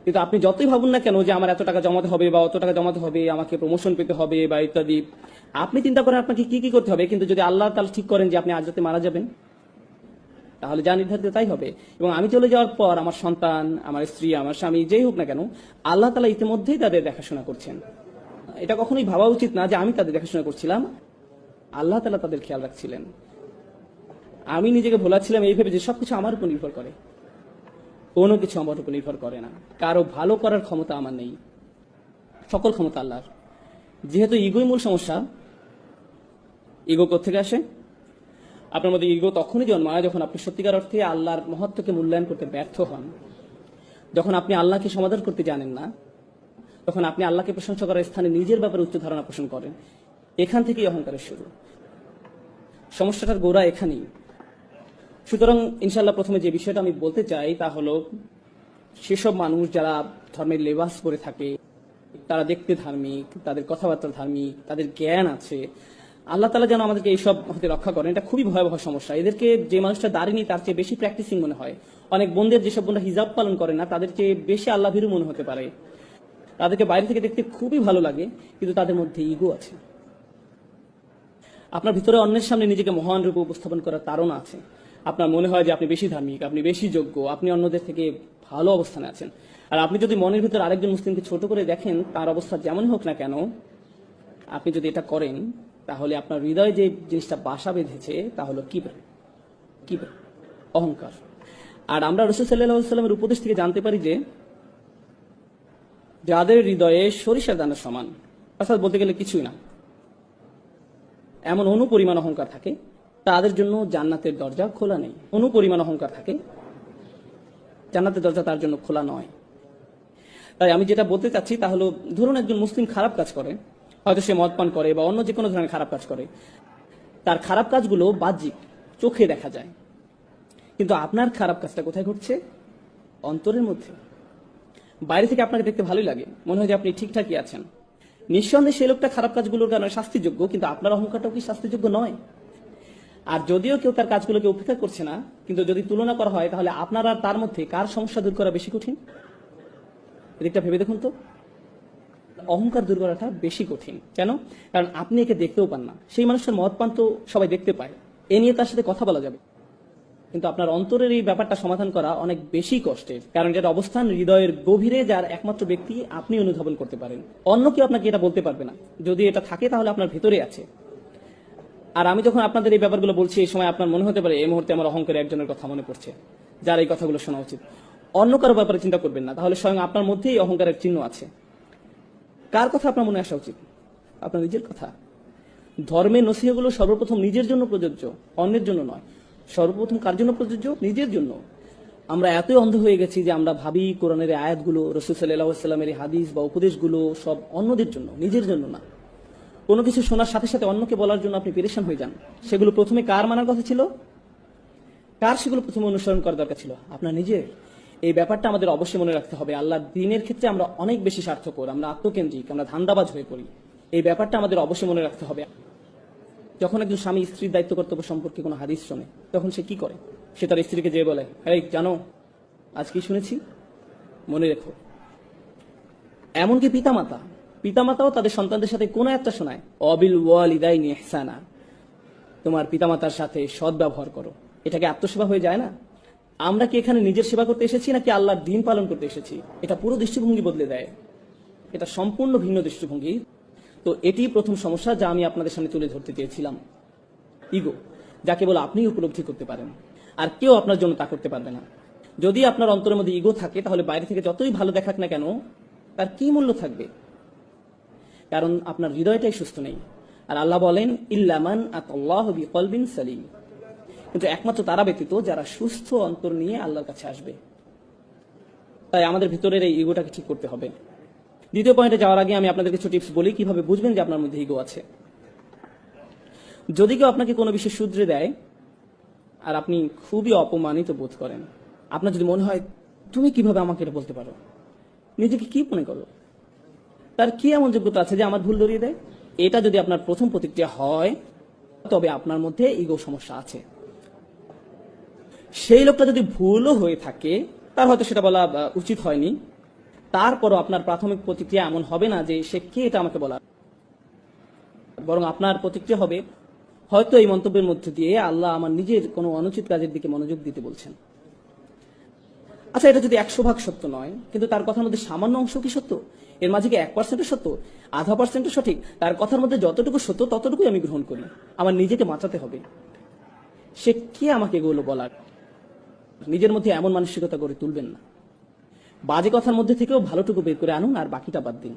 কিন্তু আপনি যতই ভাবুন না কেন যে আমার এত টাকা জমাতে হবে বা অত টাকা জমাতে হবে, আমাকে প্রমোশন পেতে হবে বা ইত্যাদি, আপনি চিন্তা করেন আপনাকে কি কি করতে হবে। কিন্তু যদি আল্লাহ তাআলা ঠিক করেন যে আপনি আজ রাতে মারা যাবেন, তাহলে যা নির্ধারিত তাই হবে। এবং আমি চলে যাওয়ার পর আমার সন্তান, আমার স্ত্রী, আমার স্বামী, যেই হোক না কেন, আল্লাহ তাআলা ইতিমধ্যেই তাদের দেখাশোনা করছেন। এটা কখনোই ভাবা উচিত না যে আমি তাদের দেখাশোনা করছিলাম, আল্লাহ তাআলা তাদের খেয়াল রাখছিলেন। আমি নিজেকে ভোলাচ্ছিলাম এই ভেবে যে সবকিছু আমার উপর নির্ভর করে। কোনো কিছু আমার উপর নির্ভর করে না। কারো ভালো করার ক্ষমতা আমার নেই, সকল ক্ষমতা আল্লাহর। যেহেতু ইগোই মূল সমস্যা, ইগো কোত্থেকে আসে? আপনার মধ্যে ইগো তখনই জন্মায় যখন আপনি সত্যিকার অর্থে আল্লাহর মহত্বকে মূল্যায়ন করতে ব্যর্থ হন, যখন আপনি আল্লাহকে সমাদর করতে জানেন না, তখন আপনি আল্লাহকে প্রশংসা করার স্থানে নিজের ব্যাপারে উচ্চ ধারণা পোষণ করেন। এখান থেকেই অহংকারের শুরু। সমস্যাটার গোড়া এখানেই। সুতরাং ইনশাআল্লাহ প্রথমে যে বিষয়টা আমি বলতে চাই তা হলো, সেসব মানুষ যারা ধর্মের লেবাস পরে থাকে, তারা দেখতে ধার্মিক, তাদের কথাবার্তা ধার্মিক, তাদের জ্ঞান আছে। আল্লাহ তাআলা যেন আমাদেরকে এইসব হতে রক্ষা করেন। এটা খুবই ভয়াবহ সমস্যা। এদেরকে যে মানুষটা দাঁড়িয়ে তার চেয়ে বেশি প্র্যাকটিসিং মনে হয়। অনেক বোনদের, যেসব বোনরা হিজাব পালন করে না, তাদের চেয়ে বেশি আল্লাহ ভীরু মনে হতে পারে। তাদেরকে বাইরে থেকে দেখতে খুবই ভালো লাগে, কিন্তু তাদের মধ্যে ইগো আছে। আপনার ভিতরে অন্যের সামনে নিজেকে মহান রূপে উপস্থাপন করার তাড়না আছে। আপনার মনে হয় যে আপনি বেশি ধার্মিক, আপনি বেশি যোগ্য, আপনি অন্যদের থেকে ভালো অবস্থানে আছেন। আর আপনি যদি মনের ভিতরে আরেকজন মুসলিমকে ছোট করে দেখেন, তার অবস্থা যেমন হোক না কেন, আপনি যদি এটা করেন, তাহলে আপনার হৃদয়ে যে জিনিসটা বাসা বেঁধেছে তা হলো কিবর, অহংকার। আর আমরা রাসূল সাল্লাল্লাহু আলাইহি ওয়াসাল্লামের উপদেশ থেকে জানতে পারি যে যাদের হৃদয়ে সরিষার দানার সমান, অর্থাৎ বলতে গেলে কিছুই না, এমন অনুপরিমাণ অহংকার থাকে, তাদের জন্য জান্নাতের দরজা খোলা নেই। অনুপরিমাণ অহংকার থাকে, জান্নাতের দরজা তার জন্য খোলা নয়। তাই আমি যেটা বলতে চাচ্ছি তা হলো, ধরুন একজন মুসলিম খারাপ কাজ করে, হয়তো সে মদ পান করে বা অন্য যে কোনো ধরনের খারাপ কাজ করে, তার খারাপ কাজগুলো বাহ্যিক, চোখে দেখা যায়, কিন্তু আপনার খারাপ কাজটা কোথায় ঘটছে? অন্তরের মধ্যে। বাইরে থেকে আপনাকে দেখতে ভালোই লাগে, মনে হয় যে আপনি ঠিকঠাকই আছেন। নিঃসন্দেহে সেই লোকটা খারাপ কাজগুলোর কারণে শাস্তিযোগ্য, কিন্তু আপনার অহংকারটাও কি শাস্তিযোগ্য নয়? আর যদিও কেউ তার কাজগুলোকে উপেক্ষা করছে না, কিন্তু যদি তুলনা করা হয়, তাহলে আপনার আর তার মধ্যে কার সমস্যা দূর করা বেশি কঠিন? এদিকটা ভেবে দেখুন তো। অহংকার দূর করাটা বেশি কঠিন। কেন? কারণ আপনি একে দেখতেও পান না। সেই মানুষটার মদ পান তো সবাই দেখতে পায়, এ নিয়ে তার সাথে কথা বলা যাবে, কিন্তু আপনার অন্তরের এই ব্যাপারটা সমাধান করা অনেক বেশি কষ্টের। কারণ এটার অবস্থান হৃদয়ের গভীরে, যার একমাত্র ব্যক্তি আপনি অনুধাবন করতে পারেন। অন্য কেউ আপনাকে এটা বলতে পারবে না। যদি এটা থাকে তাহলে আপনার ভেতরে আছে। আর আমি যখন আপনাদের এই ব্যাপারগুলো বলছি, এই সময় আপনার মনে হতে পারে এই মুহূর্তে আমার অহংকারে একজনের কথা মনে পড়ছে, যার এই কথাগুলো শোনা উচিত। অন্য কারো ব্যাপারে চিন্তা করবেন না, তাহলে স্বয়ং আপনার মধ্যেই অহংকারের চিহ্ন আছে। কার কথা আপনার মনে আসা উচিত? আপনার নিজের কথা। ধর্মের নসিহতগুলো সর্বপ্রথম নিজের জন্য প্রযোজ্য, অন্যের জন্য নয়। সর্বপ্রথম কার জন্য প্রযোজ্য? নিজের জন্য। আমরা এতই অন্ধ হয়ে গেছি যে আমরা ভাবি কোরআনের আয়াতগুলো, রাসূল সাল্লাল্লাহু আলাইহি ওয়াসাল্লামের হাদিস বা উপদেশগুলো সব অন্যদের জন্য, নিজের জন্য না। কোনো কিছু শোনার সাথে সাথে অন্যকে বলার জন্য আপনি পেরেশান হয়ে যান। সেগুলো প্রথমে কার মানার কথা ছিল? কার সেগুলো প্রথমে অনুসরণ করার দরকার ছিল? আপনার নিজের। এই ব্যাপারটা আমাদের অবশ্যই মনে রাখতে হবে। আল্লাহর দ্বীনের ক্ষেত্রে আমরা অনেক বেশি স্বার্থপর, আমরা আত্মকেন্দ্রিক, আমরা ধান্দাবাজ হয়ে পড়ি। এই ব্যাপারটা আমাদের অবশ্যই মনে রাখতে হবে। যখন একজন স্বামী স্ত্রীর দায়িত্ব কর্তব্য সম্পর্কে কোনো হাদিস শোনে, তখন সে কি করে? সে তার স্ত্রীকে যেয়ে বলে, এই জানো আজ কি শুনেছি, মনে রেখো। এমনকি পিতামাতাও তাদের সন্তানদের সাথে কোন একটা শোনায়, অবিল ওয়ালিদাইনি ইহসানা, তোমার পিতামাতার সাথে সদ্ব্যবহার করো। এটাকে আত্মসেবা হয়ে যায় না? আমরা কি এখানে নিজের সেবা করতে এসেছি নাকি আল্লাহর দ্বীন পালন করতে এসেছি? এটা পুরো দৃষ্টিভঙ্গি বদলে দেয়। এটা সম্পূর্ণ ভিন্ন দৃষ্টিভঙ্গি। তো এটি প্রথম সমস্যা যা আমি আপনাদের সামনে তুলে ধরতে চেয়েছিলাম। ইগো, যাকে বলে আপনি উপলব্ধি করতে পারেন, আর কেউ আপনার জন্য তা করতে পারবে না। যদি আপনার অন্তরের মধ্যে ইগো থাকে, তাহলে বাইরে থেকে যতই ভালো দেখাক না কেন, তার কি মূল্য থাকবে? কারণ আপনার হৃদয়টাই সুস্থ নেই। আর আল্লাহ বলেন, ইল্লামান আতাল্লাহু বিকলবিন সালিম, কিন্তু একমাত্র তারা ব্যতীত যারা সুস্থ অন্তর নিয়ে আল্লাহর কাছে আসবে। তাই আমাদের ভিতরের এই ইগোটাকে ঠিক করতে হবে। দ্বিতীয় পয়েন্টে যাওয়ার আগে আমি আপনাদের কিছু টিপস বলি কিভাবে বুঝবেন যে আপনার মধ্যে ইগো আছে। যদি কেউ আপনাকে কোনো বিষয়ে শুধরে দেয় আর আপনি খুবই অপমানিত বোধ করেন, আপনার যদি মনে হয় তুমি কিভাবে আমাকে এটা বলতে পারো, নিজেকে কি মনে করো, তার কি এমন যোগ্যতা আছে যে আমার ভুল ধরিয়ে দেয়? এটা যদি আপনার প্রথম প্রতিক্রিয়া হয়, তবে আপনার মধ্যে ইগো সমস্যা আছে। সেই লোকটা যদি ভুলও হয়ে থাকে, তার হয়তো সেটা বলা উচিত হয়নি, তারপরও আপনার প্রাথমিক প্রতিক্রিয়া এমন হবে না যে সে কে এটা আমাকে বলা, বরং আপনার প্রতিক্রিয়া হবে, হয়তো এই মন্তব্যের মধ্যে দিয়ে আল্লাহ আমার নিজের কোনো অনুচিত কাজের দিকে মনোযোগ দিতে বলছেন। আচ্ছা, এটা যদি 100% সত্য নয়, কিন্তু তার কথার মধ্যে সামান্য অংশ কি সত্য? এর মাঝে কি 1% সত্য, 0.5% সঠিক? তার কথার মধ্যে যতটুকু সত্য ততটুকুই আমি গ্রহণ করি। আমার নিজেকে বাঁচাতে হবে। সে কে আমাকে এগুলো বলার? নিজের মধ্যে এমন মানসিকতা গড়ে তুলবেন না। বাজে কথার মধ্যে থেকেও ভালোটুকু বের করে আনুন, আর বাকিটা বাদ দিন।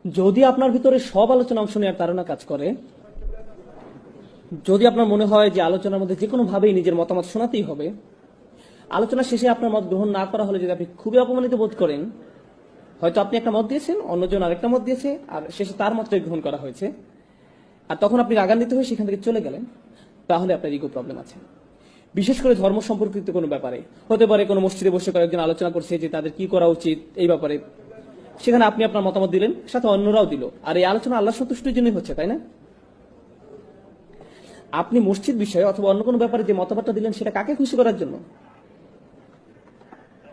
যদি আপনার ভিতরে সব আলোচনা অংশ নেওয়ার তাড়না কাজ করে, যদি আপনার মনে হয় যে আলোচনার মধ্যে যে কোনো ভাবেই নিজের মতামত শোনাতেই হবে, আলোচনা শেষে আপনার মত গ্রহণ না করা হলে যদি আপনি খুবই অপমানিত বোধ করেন, হয়তো আপনি একটা মত দিয়েছেন, অন্যজন আরেকটা মত দিয়েছে, আর শেষে তার মতটাই গ্রহণ করা হয়েছে, আর তখন আপনি রাগান্বিত হয়ে সেখান থেকে চলে গেলেন, তাহলে আপনার ইগো প্রবলেম আছে। বিশেষ করে ধর্ম সম্পর্কিত কোনো ব্যাপারে হতে পারে, কোনো মসজিদে বসে কয়েকজন আলোচনা করছে যে তাদের কি করা উচিত এই ব্যাপারে, সেখানে আপনি আপনার মতামত দিলেন, সাথে অন্যরাও দিল, আর এই আলোচনা আল্লাহ সন্তুষ্টির জন্যই হচ্ছে, তাই না? আপনি মসজিদ বিষয়ে অথবা অন্য কোনো ব্যাপারে যে মতামতটা দিলেন সেটা কাকে খুশি করার জন্য?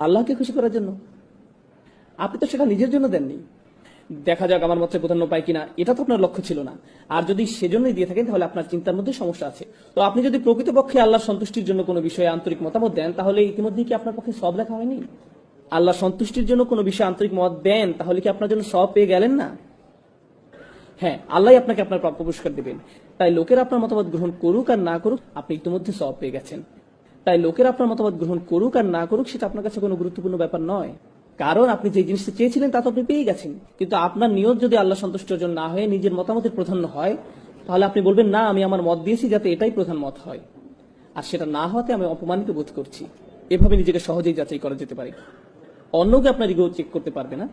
আল্লাহকে খুশি করার জন্য। আপনি তো সেটা নিজের জন্য দেননি। দেখা যাক আমার মতে প্রাধান্য পায় কিনা, এটা তো আপনার লক্ষ্য ছিল না। আর যদি সেজন্যই দিয়ে থাকেন তাহলে আপনার চিন্তার মধ্যে সমস্যা আছে। তো আপনি যদি প্রকৃতপক্ষে আল্লাহর সন্তুষ্টির জন্য কোনো বিষয়ে আন্তরিক মতামত দেন, তাহলে ইতিমধ্যে কি আপনার পক্ষে সব লেখা হয়নি? আল্লাহ সন্তুষ্টির জন্য কোনো বিষয়ে আন্তরিক মত দেন, তাহলে কি আপনার জন্য সব পেয়ে গেলেন না? হ্যাঁ, আল্লাহ আপনাকে আপনার প্রাপ্য পুরস্কার দেবেন। তাই লোকের আপনার মতামত গ্রহণ করুক আর না করুক, আপনি ইতিমধ্যে সব পেয়ে গেছেন। তাই লোকের আপনার মতামত গ্রহণ করুক আর না করুক, সেটা আপনার কাছে কোনো গুরুত্বপূর্ণ ব্যাপার নয়। কারণ আপনি যে জিনিসটা চেয়েছিলেন তা তো আপনি পেয়ে গেছেন। কিন্তু আপনার নিয়ত যদি আল্লাহ সন্তুষ্ট অর্জন না হয়ে নিজের মতামতের প্রাধান্য হয়, তাহলে আপনি বলবেন, না, আমি আমার মত দিয়েছি যাতে এটাই প্রধান মত হয়, আর সেটা না হওয়াতে আমি অপমানিত বোধ করছি। এভাবে নিজেকে সহজেই যাচাই করা যেতে পারে। অন্যকে আপনার ইগো চেক করতে পারবে না।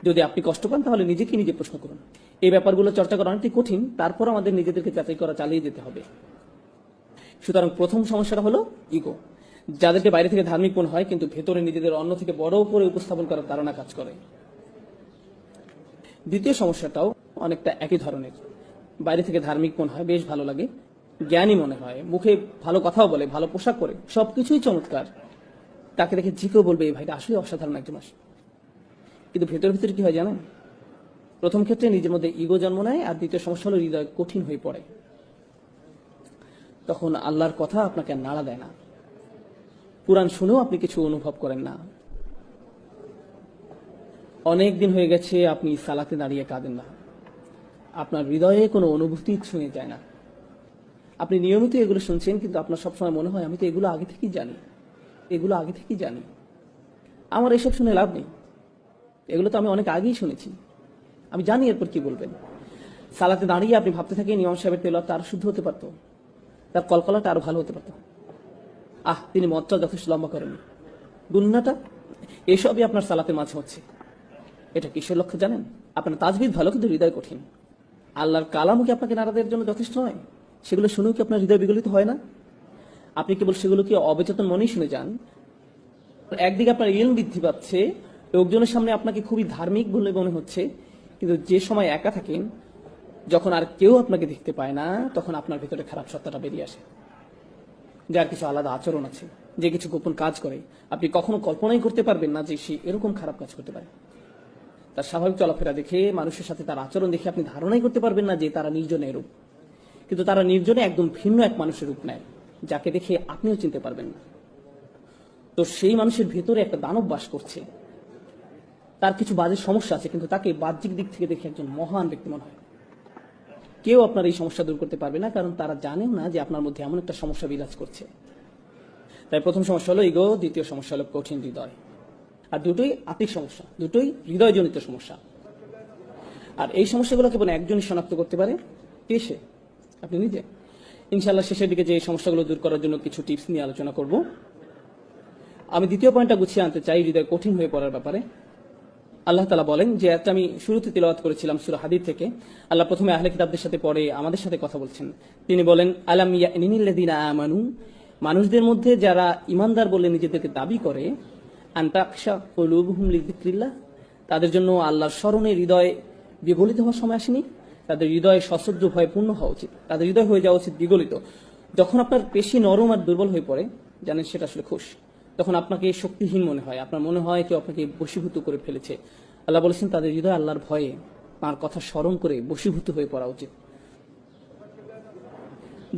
যদি আপনি কষ্ট পান তাহলে নিজেকে নিজে প্রশ্ন করুন। এই ব্যাপারগুলো চর্চা করা অনেকটাই কঠিন, তারপর আমাদের নিজেদেরকে যাচাই করা চালিয়ে যেতে হবে। সুতরাং প্রথম সমস্যাটা হলো ইগো, যাদেরকে বাইরে থেকে ধার্মিক মনে হয় কিন্তু ভেতরে নিজেদের অন্য থেকে বড় করে উপস্থাপন করার ধারণা কাজ করে। দ্বিতীয় সমস্যাটাও অনেকটা একই ধরনের। বাইরে থেকে ধার্মিক মনে হয়, বেশ ভালো লাগে, জ্ঞানী মনে হয়, মুখে ভালো কথাও বলে, ভালো পোশাক পরে, সবকিছুই চমৎকার। তাকে দেখে যে কেউ বলবে, এই ভাইটা আসলে অসাধারণ একজন মানুষ। কিন্তু ভেতর ভিতরে কি হয় জানেন? প্রথম ক্ষেত্রে নিজের মধ্যে ইগো জন্ম নেয়, আর দ্বিতীয় সমস্যা হলো হৃদয় কঠিন হয়ে পড়ে। তখন আল্লাহর কথা আপনাকে আর নাড়া দেয় না, কুরআন শুনেও আপনি কিছু অনুভব করেন না। অনেক দিন হয়ে গেছে আপনি সালাতে দাঁড়িয়ে কাঁদেন না, আপনার হৃদয়ে কোনো অনুভূতি ছুঁয়ে যায় না। আপনি নিয়মিত এগুলো শুনছেন, কিন্তু আপনার সবসময় মনে হয়, আমি তো এগুলো আগে থেকেই জানি, আমার এসব শুনে লাভ নেই, এগুলো তো আমি অনেক আগেই শুনেছি, আমি জানি এরপর কি বলবেন। সালাতে দাঁড়িয়ে আপনি ভাবতে থাকেন, ইমাম সাহেবের তেলাওয়াত আরো শুদ্ধ হতে পারতো, তার কলকলাটা আরো ভালো হতে পারতো, তিনি মতটা যথেষ্ট লম্বা করেননি, গুন্নাটা, এসবই আপনার সালাতের মাঝে হচ্ছে। এটা কিসের লক্ষ্য জানেন? আপনার তাজবিদ ভালো, কিন্তু হৃদয় কঠিন। আল্লাহর কালামও কি আপনাকে নাড়া দেওয়ার জন্য যথেষ্ট নয়? সেগুলো শুনেও কি আপনার হৃদয় বিগলিত হয় না? আপনি কেবল সেগুলোকে অবচেতন মনেই শুনে যান। একদিকে আপনার ইলম বৃদ্ধি পাচ্ছে, লোকজনের সামনে আপনাকে খুবই ধার্মিক বলে মনে হচ্ছে, কিন্তু যে সময় একা থাকেন, যখন আর কেউ আপনাকে দেখতে পায় না, তখন আপনার ভিতরে খারাপ সত্তাটা বেরিয়ে আসে, যার কিছু আলাদা আচরণ আছে, যে কিছু গোপন কাজ করে, আপনি কখনো কল্পনাই করতে পারবেন না যে সে এরকম খারাপ কাজ করতে পারে। তার স্বাভাবিক চলাফেরা দেখে, মানুষের সাথে তার আচরণ দেখে আপনি ধারণাই করতে পারবেন না যে তারা নির্জনে এরূপ, কিন্তু তারা নির্জনে একদম ভিন্ন এক মানুষের রূপ নেয়, যাকে দেখে আপনিও চিনতে পারবেন না। তো সেই মানুষের ভেতরে একটা দানব বাস করছে, তার কিছু বাজে সমস্যা আছে, কিন্তু তাকে বাহ্যিক দিক থেকে দেখে একজন মহান ব্যক্তি মনে হয়। কেউ আপনার এই সমস্যা দূর করতে পারবে না, কারণ তারা জানেও না যে আপনার মধ্যে এমন একটা সমস্যা বিরাজ করছে। তাই প্রথম সমস্যা হলো ইগো, দ্বিতীয় সমস্যা হলো কঠিন হৃদয়। আর দুটোই আত্মিক সমস্যা, দুটোই হৃদয়জনিত সমস্যা। আর এই সমস্যাগুলো কেবল একজনই শনাক্ত করতে পারে, কে সে? আপনি নিজে। ইনশাআল্লাহ শেষের দিকে যে এই সমস্যাগুলো দূর করার জন্য কিছু টিপস নিয়ে আলোচনা করব। আমি দ্বিতীয় পয়েন্টটা গুছিয়ে আনতে চাই, হৃদয় কঠিন হয়ে পড়ার ব্যাপারে। আল্লাহ তাআলা বলেন, যে একটা আমি শুরুতে তিলাওয়াত করেছিলাম সূরা হাদীদ থেকে। আল্লাহ প্রথমে আহলে কিতাবদের সাথে পড়ে আমাদের সাথে কথা বলছেন। তিনি বলেন, আলাম ইয়ানিল্লাযিনা আমানু, মানুষদের মধ্যে যারা ইমানদার বলে নিজেদেরকে দাবি করে, আন তাকশা কুলুবুহুম লিযিকরিল্লাহ, তাদের জন্য আল্লাহর স্মরণে হৃদয় বিগলিত হওয়ার সময় আসেনি? তাদের হৃদয় সশ্রদ্ধ ভয়ে পূর্ণ হওয়া উচিত, তাদের হৃদয় হয়ে যাওয়া উচিত বিগলিত। যখন আপনার পেশি নরম আর দুর্বল হয়ে পড়ে, জানেন সেটা আসলে খুশ, তখন আপনাকে শক্তিহীন মনে হয়, আপনার মনে হয় কেউ আপনাকে বশীভূত করে ফেলেছে। আল্লাহ বলেছেন, তাদের হৃদয় আল্লাহর ভয়ে, তাঁর কথা স্মরণ করে বশীভূত হয়ে পড়া উচিত।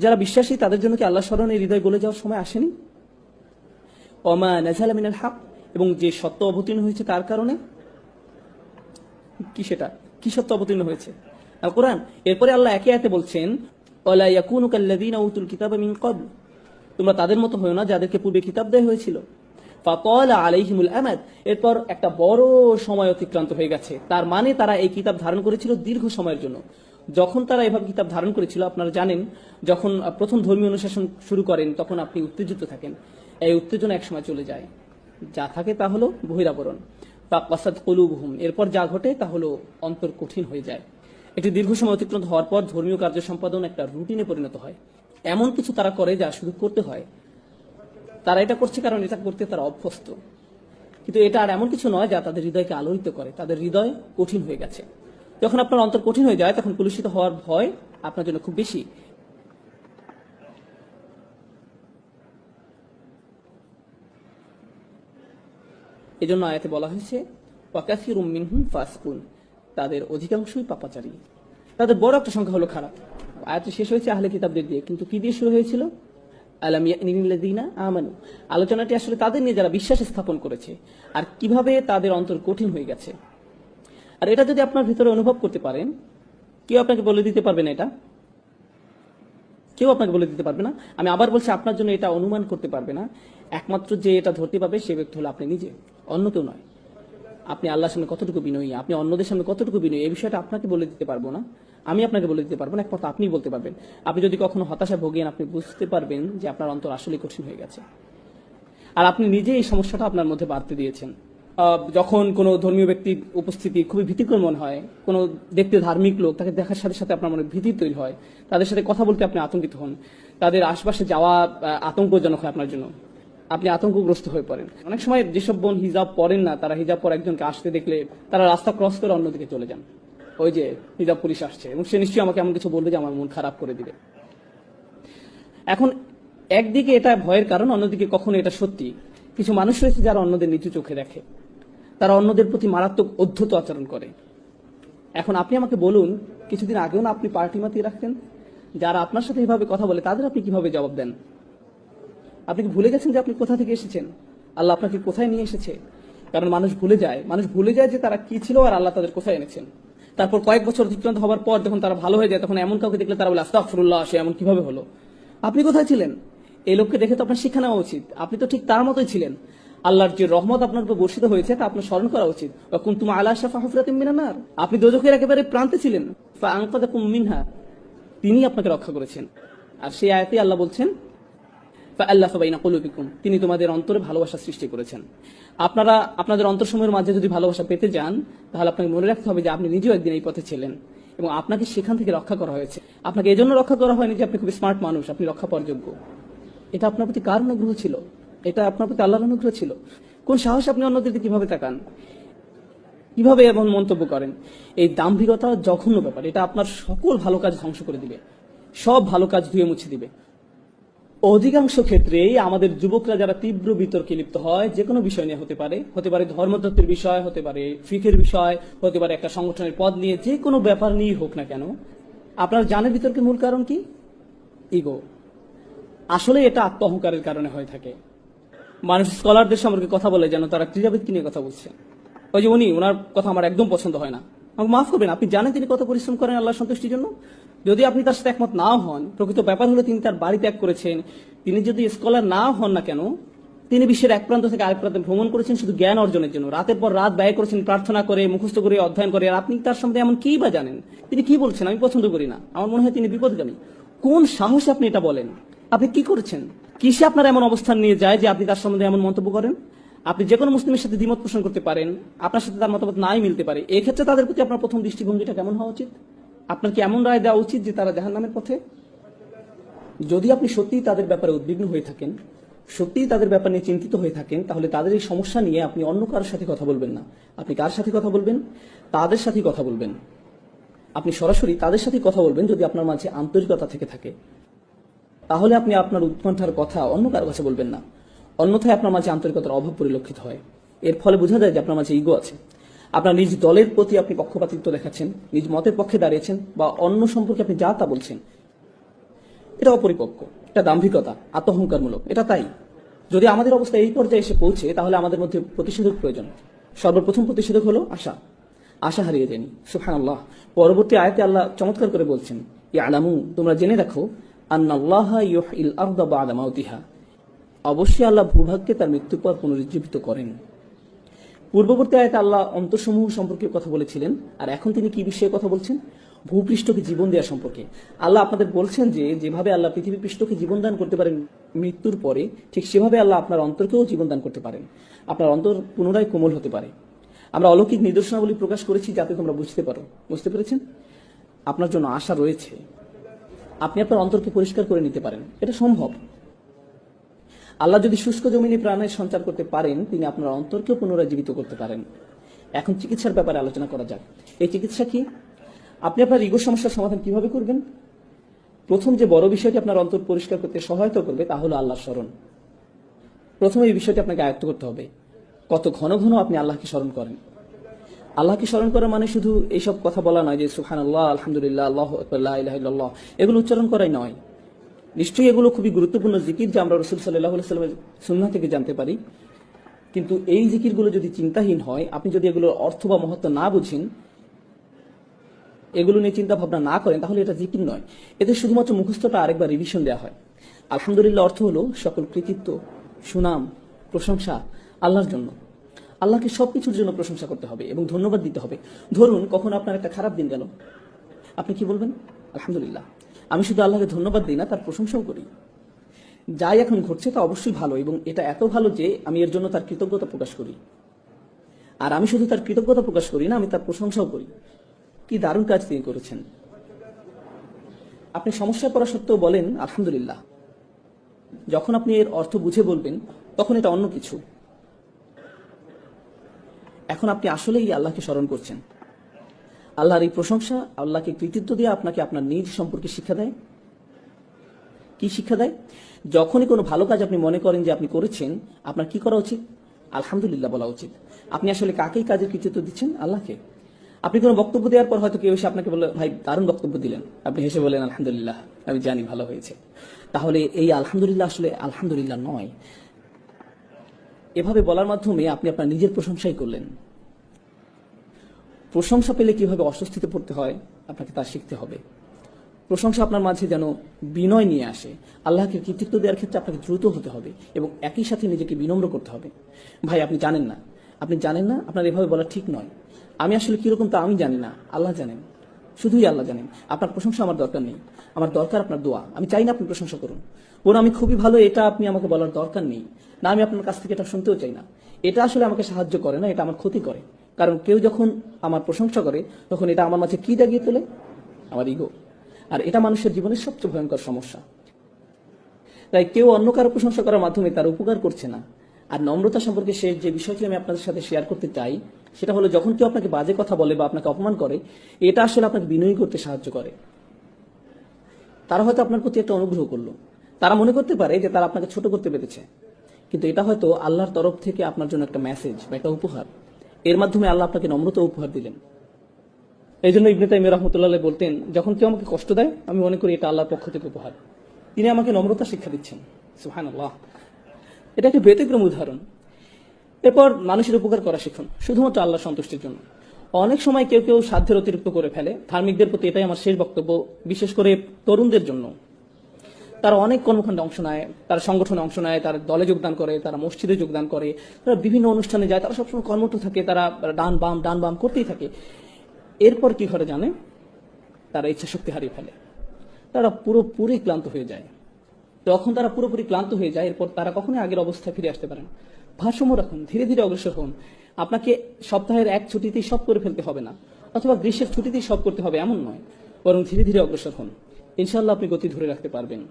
যারা বিশ্বাসী তাদের জন্য কি আল্লাহ স্মরণে হৃদয় গলে যাওয়ার সময় আসেনি? ওমা নাযালা মিনাল হক, এবং যে সত্য অবতীর্ণ হয়েছে তার কারণে। কি সেটা? কি সত্য অবতীর্ণ হয়েছে? আল কোরআন। এরপরে আল্লাহ একে একে বলছেন, ওয়ালা ইয়াকুনু কাল্লাযীনা উতুল কিতাবা মিন ক্বাবল, তোমরা তাদের মতো হয়ো না যাদেরকে পূর্বে কিতাব দেওয়া হয়েছিল। ফাতালা আলাইহিমুল আমাদ, এরপর একটা বড় সময় অতিক্রান্ত হয়ে গেছে, তার মানে তারা এই কিতাব ধারণ করেছিল দীর্ঘ সময়ের জন্য। যখন তারা এভাবে কিতাব ধারণ করেছিল, আপনারা জানেন, যখন প্রথম ধর্মীয় অনুশাসন শুরু করেন তখন আপনি উত্তেজিত থাকেন, এই উত্তেজনা একসময় চলে যায়, যা থাকে তা হলো বহিরাবরণ। ফাকাসাদ কুলুবুহুম, এরপর যা ঘটে তা হলো অন্তর কঠিন হয়ে যায়। একটি দীর্ঘ সময় অতিক্রান্ত হওয়ার পর ধর্মীয় কার্য সম্পাদন একটা রুটিনে পরিণত হয়। এমন কিছু তারা করে যা শুধু করতে হয়, তারা এটা করছে কারণ এটা করতে তারা অভ্যস্ত। কিন্তু এটা আর এমন কিছু নয় যা তাদের হৃদয়কে আলোড়িত করে, তাদের হৃদয় কঠিন হয়ে গেছে। যখন আপনার অন্তর কঠিন হয়ে যায় তখন কলুষিত হওয়ার ভয় আপনার জন্য খুব বেশি। এজন্য আয়াতে বলা হয়েছে ওয়াকাসিরুম মিনহুম ফাসিকুন, তাদের অধিকাংশই পাপাচারী, তাদের বড় একটা সংখ্যা হলো খারাপ। আয়াতটি শেষ হয়েছে আহলে কিতাবদের দিয়ে, কিন্তু কি দিয়ে শুরু হয়েছিল? আলাম ইয়ানিল্লাযীনা আমানু। আলোচনাটি আসলে তাদের নিয়ে যারা বিশ্বাস স্থাপন করেছে আর কিভাবে তাদের অন্তর কঠিন হয়ে গেছে। আর এটা যদি আপনার ভিতরে অনুভব করতে পারেন, কেউ আপনাকে বলে দিতে পারবে না, এটা কেউ আপনাকে বলে দিতে পারবে না। আমি আবার বলছি, আপনার জন্য এটা অনুমান করতে পারবে না। একমাত্র যে এটা ধরতে পারবে সে ব্যক্তি হলো আপনি নিজে, অন্য কেউ নয়। আপনি আল্লাহর সামনে কতটুকু বিনয়ী, আপনি অন্যদের সামনে কতটুকু বিনয়ী, এই বিষয়টা আপনাকে বলে দিতে পারবো না, আমি আপনাকে বলে দিতে পারবো না, একমাত্র আপনিই বলতে পারবেন। আপনি যদি কখনো হতাশা ভোগেন, আপনি বুঝতে পারবেন যে আপনার অন্তর আসলে কঠিন হয়ে গেছে, আর আপনি নিজে এই সমস্যাটা আপনার মধ্যে বাড়তে দিয়েছেন। যখন কোনো ধর্মীয় ব্যক্তির উপস্থিতি খুবই ভীতিকর মনে হয়, কোনো দেখতে ধার্মিক লোক, তাকে দেখার সাথে সাথে আপনার মনে ভীতি তৈরি হয়, তাদের সাথে কথা বলতে আপনি আতঙ্কিত হন, তাদের আশপাশে যাওয়া আতঙ্কজনক হয় আপনার জন্য, আপনি আতঙ্কগ্রস্ত হয়ে পড়েন। অনেক সময় যেসব বোন হিজাব পরেন না, তারা হিজাব পরে একজনকে আসতে দেখলে তারা রাস্তা ক্রস করে অন্যদিকে চলে যান, ওই যে হিজাব পুলিশ আসছে, এবং সে নিশ্চয়ই আমাকে এমন কিছু বলবে যে আমার মন খারাপ করে দিবে। এখন একদিকে এটা ভয়ের কারণ, অন্যদিকে কখনো এটা সত্যি। কিছু মানুষ রয়েছে যারা অন্যদের নিচু চোখে দেখে, তারা অন্যদের প্রতি মারাত্মক অধ্যত আচরণ করে। এখন আপনি আমাকে বলুন, কিছুদিন আগেও না আপনি পার্টি মাতিয়ে রাখতেন? যারা আপনার সাথে এভাবে কথা বলে তাদের আপনি কিভাবে জবাব দেন? আপনি কি ভুলে গেছেন যে আপনি কোথা থেকে এসেছেন, আল্লাহ আপনাকে কোথায় নিয়ে এসেছে? কারণ মানুষ ভুলে যায় যে তারা কি ছিল আর আল্লাহ তাদের কোথায় এনেছেন। তারপর কয়েক বছর অতিক্রান্ত হওয়ার পর যখন তারা ভালো হয়ে যায়, তখন এমন কাউকে দেখলে তারা বলে আস্তাগফিরুল্লাহ, সে এমন কিভাবে হলো? আপনি কোথায় ছিলেন? এই লোককে দেখে তো আপনার শিক্ষা নেওয়া উচিত, আপনি তো ঠিক তার মতোই ছিলেন। আল্লাহর যে রহমত আপনার উপর বর্ষিত হয়েছে তা আপনার স্মরণ করা উচিত। কুনতুম আলা শাফা হুফরাতিম মিনান নার, আপনি দোজখের একেবারে প্রান্তে ছিলেন, ফাআনকাযাকুম মিনহা, তিনি আপনাকে রক্ষা করেছেন। আর সেই আয়াতে আল্লাহ বলছেন ফাআল্লাফা বাইনা কুলুবিকুম, তিনি তোমাদের অন্তরে ভালোবাসা সৃষ্টি করেছেন। আপনারা আপনাদের অন্তরসমূহের মাঝে যদি ভালোবাসা পেতে যান, তাহলে আপনাকে মনে রাখতে হবে যে আপনি নিজেও একদিন এই পথে ছিলেন এবং আপনাকে সেখান থেকে রক্ষা করা হয়েছে। আপনাকে এজন্য রক্ষা করা হয়নি যে আপনি খুব স্মার্ট মানুষ, আপনি রক্ষা পাওয়ার যোগ্য। এটা আপনার প্রতি কার অনুগ্রহ ছিল? এটা আপনার প্রতি আল্লাহর অনুগ্রহ ছিল। কোন সাহসে আপনি অন্যদের দিকে কিভাবে তাকান, কিভাবে এমন মন্তব্য করেন? এই দাম্ভিকতা জঘন্য ব্যাপার, এটা আপনার সকল ভালো কাজ ধ্বংস করে দিবে, সব ভালো কাজ ধুয়ে মুছে দিবে। অধিকাংশ ক্ষেত্রেই আমাদের যুবকরা যারা তীব্র বিতর্কে লিপ্ত হয়, যে কোনো বিষয় নিয়ে হতে পারে ধর্মতত্ত্বের বিষয়, হতে পারে ফিকের বিষয়, হতে পারে একটা সংগঠনের পদ নিয়ে, যে কোনো ব্যাপার নিয়ে হোক না কেন, আপনার জানেন বিতর্কের মূল কারণ কি? ইগো। আসলে এটা আত্ম অহংকারের কারণে হয়ে থাকে। মানুষ স্কলারদের সম্পর্কে কথা বলে যেন তারা ক্রীড়াবিদকে নিয়ে কথা বলছে। ওই যে ওনার কথা আমার একদম পছন্দ হয় না, আমাকে মাফ করবেন, আপনি জানেন তিনি কত পরিশ্রম করেন আল্লাহর সন্তুষ্টির জন্য। যদি আপনি তার সাথে একমত না হন, প্রকৃত ব্যাপার হলো তিনি তার বাড়ি ত্যাগ করেছেন। তিনি যদি স্কলার না হন না কেন, তিনি বিশ্বের এক প্রান্ত থেকে আরেক প্রান্তে ভ্রমণ করেছেন শুধু জ্ঞান অর্জনের জন্য, রাতের পর রাত ব্যয় করেছেন প্রার্থনা করে, মুখস্থ করে, অধ্যয়ন করে। আর আপনি তার সম্বন্ধে এমন কি বা জানেন? তিনি কি বলছেন আমি পছন্দ করি না, আমার মনে হয় তিনি বিপদগামী। কোন সাহসে আপনি এটা বলেন? আপনি কি করেছেন? কিসে আপনার এমন অবস্থান নিয়ে যায় যে আপনি তার সম্বন্ধে এমন মন্তব্য করেন? আপনি যে কোনো মুসলিমের সাথে দ্বিমত পোষণ করতে পারেন, আপনার সাথে তার মতামত নাই মিলতে পারে, এক্ষেত্রে তাদের প্রতি আপনার প্রথম দৃষ্টিভঙ্গিটা কেমন হওয়া উচিত? আপনার কি এমন রায় দেওয়া উচিত যে তারা জাহান্নামের পথে? যদি আপনি সত্যিই তাদের ব্যাপারে উদ্বিগ্ন হয়ে থাকেন, সত্যিই তাদের ব্যাপার নিয়ে চিন্তিত হয়ে থাকেন, তাহলে তাদের এই সমস্যা নিয়ে আপনি অন্য কারোর সাথে কথা বলবেন না। আপনি কার সাথে কথা বলবেন? তাদের সাথেই কথা বলবেন। আপনি সরাসরি তাদের সাথেই কথা বলবেন যদি আপনার মাঝে আন্তরিকতা থেকে থাকে। তাহলে আপনি আপনার উৎকণ্ঠার কথা অন্য কারো কাছে বলবেন না। অন্যথায় আপনার মাঝে আন্তরিকতার অভাব পরিলক্ষিত হয়। এর ফলে বোঝা যায় যে আপনার মাঝে ইগো আছে। আপনার নিজ দলের প্রতি আপনি পক্ষপাতিত্ব দেখাচ্ছেন, নিজ মতের পক্ষে দাঁড়িয়েছেন, বা অন্য সম্পর্কে আপনি যা তা বলছেন। এটা অপরিপক্ক, এটা দাম্ভিকতা, আত্মহংকারমূলক। এটা তাই যদি আমাদের অবস্থা এই পর্যায়ে এসে পৌঁছে, তাহলে আমাদের মধ্যে প্রতিষেধক প্রয়োজন। সর্বপ্রথম প্রতিষেধক হলো আশা হারিয়ে যায়নি। সুবহানাল্লাহ। পরবর্তী আয়াতে আল্লাহ চমৎকার করে বলছেন, ইয়ালামু, তোমরা জেনে রাখো, আন্নাল্লাহা ইউহিল আরদা বা'দা মাউতিহা, অবশ্যই আল্লাহ ভূভাগকে তার মৃত্যুর পর পুনরুজ্জীবিত করেন। পূর্ববর্তী আয়াতে আল্লাহ অন্তরসমূহ সম্পর্কে কথা বলেছিলেন, আর এখন তিনি কি বিষয়ে কথা বলছেন? ভূপৃষ্ঠকে জীবন দেওয়া সম্পর্কে। আল্লাহ আপনাদের বলছেন যে যেভাবে আল্লাহ পৃথিবী পৃষ্ঠকে জীবন দান করতে পারেন মৃত্যুর পরে, ঠিক সেভাবে আল্লাহ আপনার অন্তরকেও জীবন দান করতে পারেন। আপনার অন্তর পুনরায় কোমল হতে পারে। আমরা অলৌকিক নিদর্শনাবলী প্রকাশ করেছি যাতে তোমরা বুঝতে পারো। বুঝতে পেরেছেন? আপনার জন্য আশা রয়েছে, আপনি আপনার অন্তরকে পরিষ্কার করে নিতে পারেন, এটা সম্ভব। আল্লাহ যদি শুষ্ক জমিনে প্রাণের সঞ্চার করতে পারেন, তিনি আপনার অন্তরকেও পুনরায় জীবিত করতে পারেন। এখন চিকিৎসার ব্যাপারে আলোচনা করা যাক। এই চিকিৎসা কি? আপনি আপনার ইগো সমস্যার সমাধান কিভাবে করবেন? প্রথম যে বড় বিষয়টি আপনার অন্তর পরিষ্কার করতে সহায়তা করবে তা হলো আল্লাহর স্মরণ। প্রথমে এই বিষয়টি আপনাকে আয়ত্ত করতে হবে। কত ঘন ঘন আপনি আল্লাহকে স্মরণ করেন। আল্লাহকে স্মরণ করা মানে শুধু এইসব কথা বলা নয় যে সুবহানাল্লাহ, আলহামদুলিল্লাহ, আল্লাহু আকবার, লা ইলাহা ইল্লাল্লাহ, এগুলো উচ্চারণ করাই নয়। নিশ্চয়ই এগুলো খুবই গুরুত্বপূর্ণ জিকির, যা আমরা রাসূল সাল্লাল্লাহু আলাইহি ওয়াসাল্লামের সুন্নাহ থেকে জানতে পারি। কিন্তু এই জিকিরগুলো যদি চিন্তাহীন হয়, আপনি যদি এগুলোর অর্থ বা মহত্ব না বুঝেন, এগুলো নিয়ে চিন্তা ভাবনা না করেন, তাহলে এটা জিকির নয়। এতে শুধুমাত্র মুখস্থটা আরেকবার রিভিশন দেওয়া হয়। আলহামদুলিল্লাহ অর্থ হলো সকল কৃতিত্ব, সুনাম, প্রশংসা আল্লাহর জন্য। আল্লাহকে সবকিছুর জন্য প্রশংসা করতে হবে এবং ধন্যবাদ দিতে হবে। ধরুন কখনো আপনার একটা খারাপ দিন গেল, আপনি কি বলবেন? আলহামদুলিল্লাহ। আমি শুধু আল্লাহকে ধন্যবাদ দিই না, তার প্রশংসাও করি। যাই এখন ঘটছে তা অবশ্যই ভালো, এবং এটা এত ভালো যে আমি এর জন্য তার কৃতজ্ঞতা প্রকাশ করি। আর আমি শুধু তার কৃতজ্ঞতা প্রকাশ করি না, আমি তার প্রশংসাও করি। কি দারুণ কাজ তিনি করেছেন। আপনি সমস্যায় পড়া সত্ত্বেও বলেন আলহামদুলিল্লাহ। যখন আপনি এর অর্থ বুঝে বলবেন, তখন এটা অন্য কিছু। এখন আপনি আসলেই আল্লাহকে স্মরণ করছেন। আল্লাহর এই প্রশংসা, আল্লাহকে কৃতিত্ব দিয়ে আপনাকে আপনার নিজ সম্পর্কে শিক্ষা দেয়। কি শিক্ষা দেয়? যখনই কোনো ভালো কাজ আপনি মনে করেন যে আপনি করেছেন, আপনার কি করা উচিত? আলহামদুলিল্লাহ বলা উচিত। আপনি আসলে কাকেই কাজের কৃতিত্ব দিচ্ছেন? আল্লাহকে। আপনি কোনো বক্তব্য দেওয়ার পর হয়তো কেউ এসে আপনাকে বলে, ভাই দারুণ বক্তব্য দিলেন, আপনি হেসে বলেন আলহামদুলিল্লাহ, আমি জানি ভালো হয়েছে। তাহলে এই আলহামদুলিল্লাহ আসলে আলহামদুলিল্লাহ নয়। এভাবে বলার মাধ্যমে আপনি আপনার নিজের প্রশংসাই করলেন। প্রশংসা পেলে কিভাবে অস্বস্তিতে পড়তে হয় আপনাকে তা শিখতে হবে। প্রশংসা আপনার মাঝে যেন বিনয় নিয়ে আসে। আল্লাহকে কৃতিত্ব দেওয়ার ক্ষেত্রে আপনাকে দ্রুত হতে হবে এবং একই সাথে নিজেকে বিনম্র করতে হবে। ভাই আপনি জানেন না, আপনার এভাবে বলা ঠিক নয়। আমি আসলে কিরকম তা আমি জানি না, আল্লাহ জানেন, শুধুই আল্লাহ জানেন। আপনার প্রশংসা আমার দরকার নেই, আমার দরকার আপনার দোয়া। আমি চাই না আপনি প্রশংসা করুন, বরং আমি খুবই ভালো এটা আপনি আমাকে বলার দরকার নেই। না, আমি আপনার কাছ থেকে এটা শুনতেও চাই না। এটা আসলে আমাকে সাহায্য করে না, এটা আমার ক্ষতি করে। কারণ কেউ যখন আমার প্রশংসা করে, তখন এটা আমার মাঝে কি জাগিয়ে তোলে? আমার ইগো। আর এটা মানুষের জীবনের সবচেয়ে ভয়ঙ্কর সমস্যা। তাই কেউ অন্য কারো প্রশংসা করার মাধ্যমে তার উপকার করছে না। আর নম্রতা সম্পর্কে সে যে বিষয়টি আমি আপনাদের সাথে শেয়ার করতে চাই, সেটা হলো যখন কেউ আপনাকে বাজে কথা বলে বা আপনাকে অপমান করে, এটা আসলে আপনাকে বিনয়ী করতে সাহায্য করে। তারা হয়তো আপনার প্রতি একটা অনুগ্রহ করলো, তারা মনে করতে পারে যে তারা আপনাকে ছোট করতে পেরেছে, কিন্তু এটা হয়তো আল্লাহর তরফ থেকে আপনার জন্য একটা মেসেজ বা একটা উপহার। এর মাধ্যমে আল্লাহ আপনাকে নম্রতা উপহার দিলেন। এই জন্য ইবনে তাইমিয়া রাহমাতুল্লাহ আলাইহি বলতেন, যখন কেউ আমাকে কষ্ট দেয়, আমি মনে করি এটা আল্লাহর পক্ষ থেকে উপহার। তিনি আমাকে নম্রতা শিক্ষা দিচ্ছেন। সুবহানাল্লাহ। এটা একটা ব্যতিক্রম উদাহরণ। এরপর মানুষের উপকার করা শিখুন, শুধুমাত্র আল্লাহর সন্তুষ্টির জন্য। অনেক সময় কেউ কেউ সাধ্যের অতিরিক্ত করে ফেলে। ধার্মিকদের প্রতি এটাই আমার শেষ বক্তব্য, বিশেষ করে তরুণদের জন্য। তারা অনেক কর্মকাণ্ডে অংশ নেয়, তারা সংগঠনে অংশ নেয়, তারা দলে যোগদান করে, তারা মসজিদে যোগদান করে, তারা বিভিন্ন অনুষ্ঠানে যায়, তারা সবসময় কর্মঠ থাকে, তারা ডান বাম করতেই থাকে। এরপর কি ঘটে জানে? তারা ইচ্ছা শক্তি হারিয়ে ফেলে, তারা পুরোপুরি ক্লান্ত হয়ে যায়। যখন তারা পুরোপুরি ক্লান্ত হয়ে যায়, এরপর তারা কখনোই আগের অবস্থায় ফিরে আসতে পারেন। ভারসাম্য রাখুন, ধীরে ধীরে অগ্রসর হন। আপনাকে সপ্তাহের এক ছুটিতেই সব করে ফেলতে হবে না, অথবা গ্রীষ্মের ছুটিতেই সব করতে হবে এমন নয়, বরং ধীরে ধীরে অগ্রসর হন। ইনশাআল্লাহ আপনি গতি ধরে রাখতে পারবেন।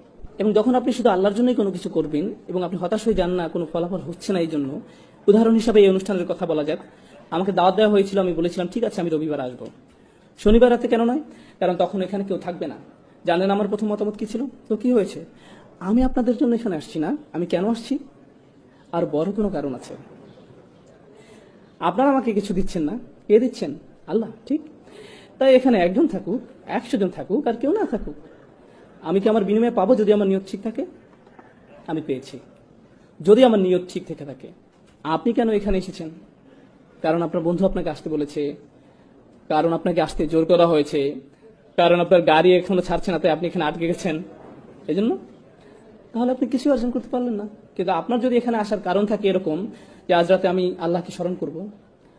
এবং যখন আপনি শুধু আল্লাহর জন্যই কোনো কিছু করবেন এবং আপনি হতাশ হয়ে যান না, কোনো ফলাফল হচ্ছে না, এই জন্য উদাহরণ হিসাবে এই অনুষ্ঠানের কথা বলা যাক। আমাকে দাওয়াত দেওয়া হয়েছিল, আমি বলেছিলাম ঠিক আছে আমি রবিবার আসবো। শনিবার রাতে কেন নয়? কারণ তখন এখানে কেউ থাকবে না। জানেন আমার প্রথম মতামত কি ছিল? তো কি হয়েছে? আমি আপনাদের জন্য এখানে আসছি না। আমি কেন আসছি? আর বড় কোনো কারণ আছে। আপনারা আমাকে কিছু দিচ্ছেন না, কে দিচ্ছেন? আল্লাহ। ঠিক তাই এখানে একজন থাকুক, 100 জন থাকুক, আর কেউ না থাকুক, আমি কি আমার বিনিময়ে পাবো? যদি আমার নিয়ত ঠিক থাকে, আমি পেয়েছি। যদি আমার নিয়ত ঠিক থেকে থাকে। আপনি কেন এখানে এসেছেন? কারণ আপনার বন্ধু আপনাকে আসতে বলেছে, কারণ আপনাকে আসতে জোর করা হয়েছে, কারণ আপনার গাড়ি এখনো ছাড়ছে না, তাই আপনি এখানে আটকে গেছেন, এই জন্য? তাহলে আপনি কিছু অর্জন করতে পারলেন না। কিন্তু আপনার যদি এখানে আসার কারণ থাকে এরকম যে আজ রাতে আমি আল্লাহকে স্মরণ করব,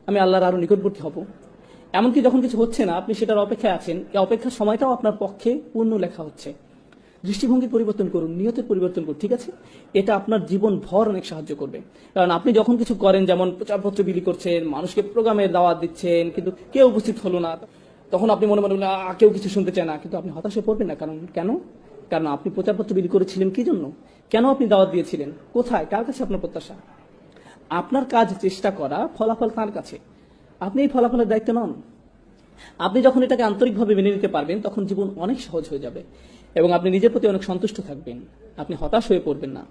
আমি আল্লাহর আরো নিকটবর্তী হব, এমনকি যখন কিছু হচ্ছে না আপনি সেটার অপেক্ষায় আছেন, এই অপেক্ষার সময়টাও আপনার পক্ষে পূর্ণ লেখা হচ্ছে। দৃষ্টিভঙ্গি পরিবর্তন করুন, নিয়তের পরিবর্তন করুন, ঠিক আছে? এটা আপনার জীবন ভর অনেক সাহায্য করবে। কারণ আপনি যখন কিছু করেন, যেমন প্রচারপত্র বিলি করছেন, মানুষকে প্রোগ্রামের দাওয়াত দিচ্ছেন, কিন্তু কেউ উপস্থিত হলো না, তখন আপনি মনে মনে কেউ কিছু শুনতে চায় না, কিন্তু আপনি হতাশে পড়বেন না। কারণ কেন? কারণ আপনি প্রচারপত্র বিলি করেছিলেন কি জন্য? কেন আপনি দাওয়াত দিয়েছিলেন? কোথায়, কার কাছে আপনার প্রত্যাশা? আপনার কাজ চেষ্টা করা, ফলাফল তার কাছে। আপনি এই ফলাফলের দায়িত্ব নন। আপনি যখন এটাকে আন্তরিকভাবে মেনে নিতে পারবেন, তখন জীবন অনেক সহজ হয়ে যাবে এবং আপনি নিজের প্রতি অনেক সন্তুষ্ট থাকবেন। আপনি হতাশ হয়ে পড়বেন না,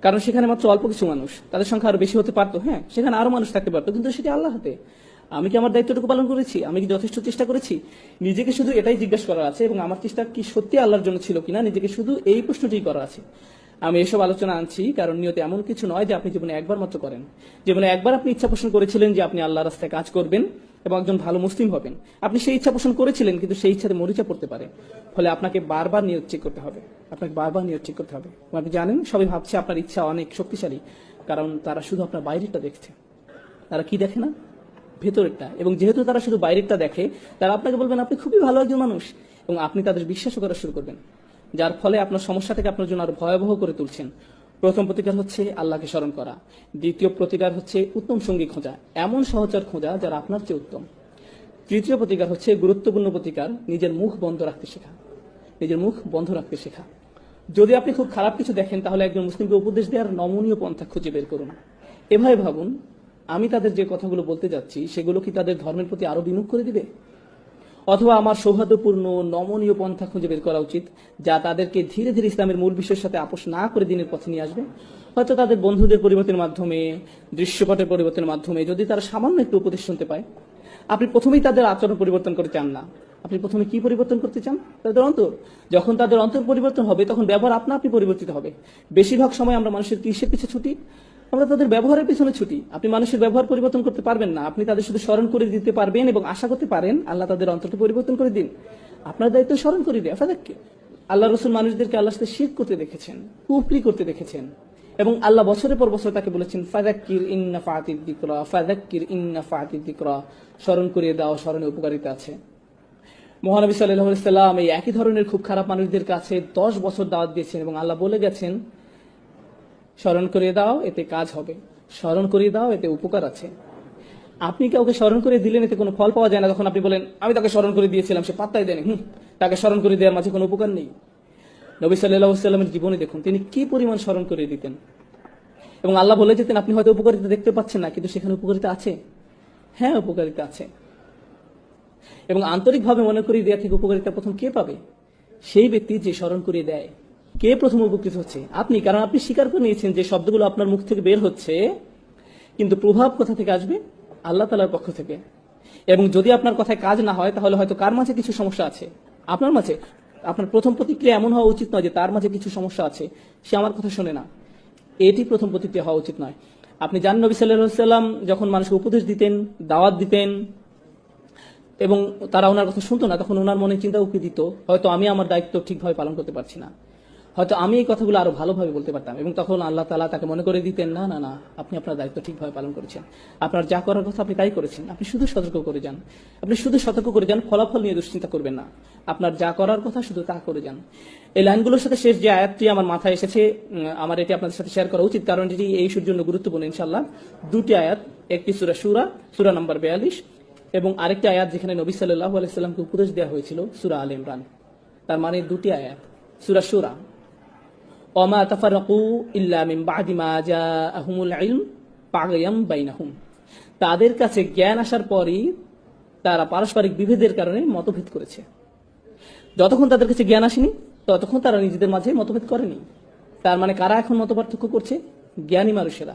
কারণ সেখানে মাত্র অল্প কিছু মানুষ, তাদের সংখ্যা আরো বেশি হতে পারতো। হ্যাঁ, সেখানে আরো মানুষ থাকতে পারতো, কিন্তু সেটি আল্লাহ হাতে। আমি কি আমার দায়িত্বটুকু পালন করেছি? আমি কি যথেষ্ট চেষ্টা করেছি? নিজেকে শুধু এটাই জিজ্ঞাসা করার আছে, এবং আমার চেষ্টা কি সত্যি আল্লাহর জন্য ছিল কিনা, নিজেকে শুধু এই প্রশ্নটি করার আছে। আমি এসব আলোচনা আনছি কারণ নিয়তে এমন কিছু নয় যে আপনি জীবনে একবার মাত্র করেন। জীবনে একবার আপনি ইচ্ছা পোষণ করেছিলেন যে আপনি আল্লাহর রাস্তায় কাজ করবেন এবং একজন ভালো মুসলিম হবেন। আপনি সেই ইচ্ছা পোষণ করেছিলেন, কিন্তু সেই ইচ্ছাতে মরিচা পড়তে পারে। ফলে আপনাকে বারবার নিয়ত ঠিক করতে হবে, আপনাকে বারবার নিয়ত ঠিক করতে হবে। আপনি জানেন, সবাই ভাবছে আপনার ইচ্ছা অনেক শক্তিশালী, কারণ তারা শুধু আপনার বাইরেটা দেখছে। তারা কি দেখে না? ভেতরেরটা। এবং যেহেতু তারা শুধু বাইরেরটা দেখে, তারা আপনাকে বলবেন আপনি খুবই ভালো একজন মানুষ, এবং আপনি তাদের বিশ্বাসও করা শুরু করবেন, যার ফলে আপনার সমস্যা থেকে আপনার জন্য আরো ভয়াবহ করে তুলছেন। প্রথম প্রতিকার হচ্ছে আল্লাহকে স্মরণ করা। দ্বিতীয় প্রতিকার হচ্ছে উত্তম সঙ্গী খোঁজা, এমন সহচর খোঁজা যারা আপনার চেয়ে উত্তম। তৃতীয় প্রতিকার হচ্ছে গুরুত্বপূর্ণ প্রতিকার, নিজের মুখ বন্ধ রাখতে শেখা। নিজের মুখ বন্ধ রাখতে শেখা। যদি আপনি খুব খারাপ কিছু দেখেন, তাহলে একজন মুসলিমকে উপদেশ দেওয়ার নমনীয় পন্থা খুঁজে বের করুন। এভাবে ভাবুন, আমি তাদের যে কথাগুলো বলতে যাচ্ছি সেগুলো কি তাদের ধর্মের প্রতি আরো বিমুখ করে দিবে? অথবা আমার সৌহার্দ্যপূর্ণ নমনীয় পন্থা খুঁজে বের করা উচিত, যা তাদেরকে ধীরে ধীরে ইসলামের মূল বিষয়ের সাথে আপোষ না করে দিনের পথে নিয়ে আসবে। হয়তো তাদের বন্ধুদের পরিবর্তনের মাধ্যমে, দৃশ্যপটের পরিবর্তনের মাধ্যমে, যদি তারা সামান্য একটু উপদেশ শুনতে পায়। আপনি প্রথমেই তাদের আচরণ পরিবর্তন করতে চান না। আপনি প্রথমে কি পরিবর্তন করতে চান? তাদের অন্তর। যখন তাদের অন্তর পরিবর্তন হবে, তখন ব্যবহার আপনা আপনি পরিবর্তিত হবে। বেশিরভাগ সময় আমরা মানুষের কিসের পিছে ছুটি? আমরা তাদের ব্যবহারের পিছনে ছুটি। আপনি মানুষের ব্যবহার পরিবর্তন করতে পারবেন না, আপনি তাদের শুধু স্মরণ করে দিতে পারবেন এবং আশা করতে পারেন আল্লাহ তাদের অন্তরটা পরিবর্তন করে দিন। আপনার দায়িত্ব স্মরণ করে দেয়া। ফাদাক্কে, আল্লাহ রসুল মানুষদেরকে আল্লাহর সাথে শিরক করতে দেখেছেন, কুফরি করতে দেখেছেন, এবং আল্লাহ বছরের পর বছর তাকে বলেছেন ফাদাক্কির ইন্না ফাতিদ যিকরা, ফাদাক্কির ইন্না ফাতিদ যিকরা, স্মরণ করিয়ে দাও, স্মরণে উপকারিতা আছে। মহানবী সাল্লাল্লাহু আলাইহি সাল্লাম এই একই ধরনের খুব খারাপ মানুষদের কাছে 10 বছর দাওয়াত দিয়েছেন, এবং আল্লাহ বলে গেছেন স্মরণ করিয়ে দাও, এতে কাজ হবে, স্মরণ করিয়ে দাও, এতে উপকার আছে। আপনি কাউকে স্মরণ করে দিলেন, এতে কোনো ফল পাওয়া যায় না। তখন আপনি বলেন আমি তাকে স্মরণ করে দিয়েছিলাম, সে পাত্তাই দেয়নি, তাকে স্মরণ করে দেওয়ার মাঝে কোনো উপকার নেই। নবী সাল্লাল্লাহু আলাইহি সাল্লামের জীবনে দেখুন তিনি কি পরিমাণ স্মরণ করে দিতেন, এবং আল্লাহ বলে যেতেন আপনি হয়তো উপকারিতা দেখতে পাচ্ছেন না, কিন্তু সেখানে উপকারিতা আছে। হ্যাঁ, উপকারিতা আছে। এবং আন্তরিকভাবে মনে করিয়ে দেওয়া থেকে উপকারিতা প্রথম কে পাবে? সেই ব্যক্তি যে স্মরণ করিয়ে দেয়। কে প্রথম উপকৃত হচ্ছে? আপনি, কারণ আপনি স্বীকার করে নিয়েছেন যে শব্দগুলো আপনার মুখ থেকে বের হচ্ছে, কিন্তু প্রভাব কোথা থেকে আসবে? আল্লাহ তাআলার পক্ষ থেকে। এবং যদি আপনার কথায় কাজ না হয়, তাহলে হয়তো কার মাঝে কিছু সমস্যা আছে, আপনার মাঝে। আপনার প্রথম প্রতিক্রিয়া এমন হওয়া উচিত নয় যে তার মাঝে কিছু সমস্যা আছে, সে আমার কথা শোনে না। এটি প্রথম প্রতিক্রিয়া হওয়া উচিত নয়। আপনি জানেন নবী সাল্লাল্লাহু আলাইহি সাল্লাম যখন মানুষকে উপদেশ দিতেন, দাওয়াত দিতেন, এবং তারা ওনার কথা শুনতো না, তখন ওনার মনে চিন্তা উকি দিত হয়তো আমি আমার দায়িত্ব ঠিকভাবে পালন করতে পারছি না, হয়তো আমি এই কথাগুলো আরো ভালোভাবে বলতে পারতাম। এবং তখন আল্লাহ তাআলা তাকে মনে করে দিতেন না না না, আপনি আপনার দায়িত্ব ঠিকভাবে পালন করেছেন, আপনার যা করার কথা আপনি তাই করেছেন, আপনি শুধু সতর্ক করে যান, আপনি শুধু সতর্ক করে যান, ফলাফল নিয়ে দুশ্চিন্তা করবেন না, আপনার যা করার কথা শুধু তা করে যান। এই লাইনগুলোর সাথে শেষ যে আয়াতটি আমার মাথায় এসেছে, আমার এটি আপনাদের সাথে শেয়ার করা উচিত, কারণ এটি এই ইস্যুর জন্য গুরুত্বপূর্ণ। ইনশাআল্লাহ দুটি আয়াত, একটি সূরা শুরা, সূরা নম্বর 42, এবং আরেকটি আয়াত যেখানে নবী সাল্লাল্লাহু আলাইহি সাল্লামকে উপদেশ দেওয়া হয়েছিল, সূরা আলে ইমরান। তার মানে দুটি আয়াত। সূরা শুরা, ওয়ামা তাফারাকু ইল্লা মিন বাদি মা জাআহুমুল ইলম বাগয়াম বাইনাহুম, তাদের কাছে জ্ঞান আসার পরই তারা পারস্পরিক বিভেদের কারণে মতভেদ করেছে। যতক্ষণ তাদের কাছে জ্ঞান আসেনি, ততক্ষণ তারা নিজেদের মাঝে মতভেদ করেনি। তার মানে কারা এখন মতপার্থক্য করছে? জ্ঞানী মানুষেরা।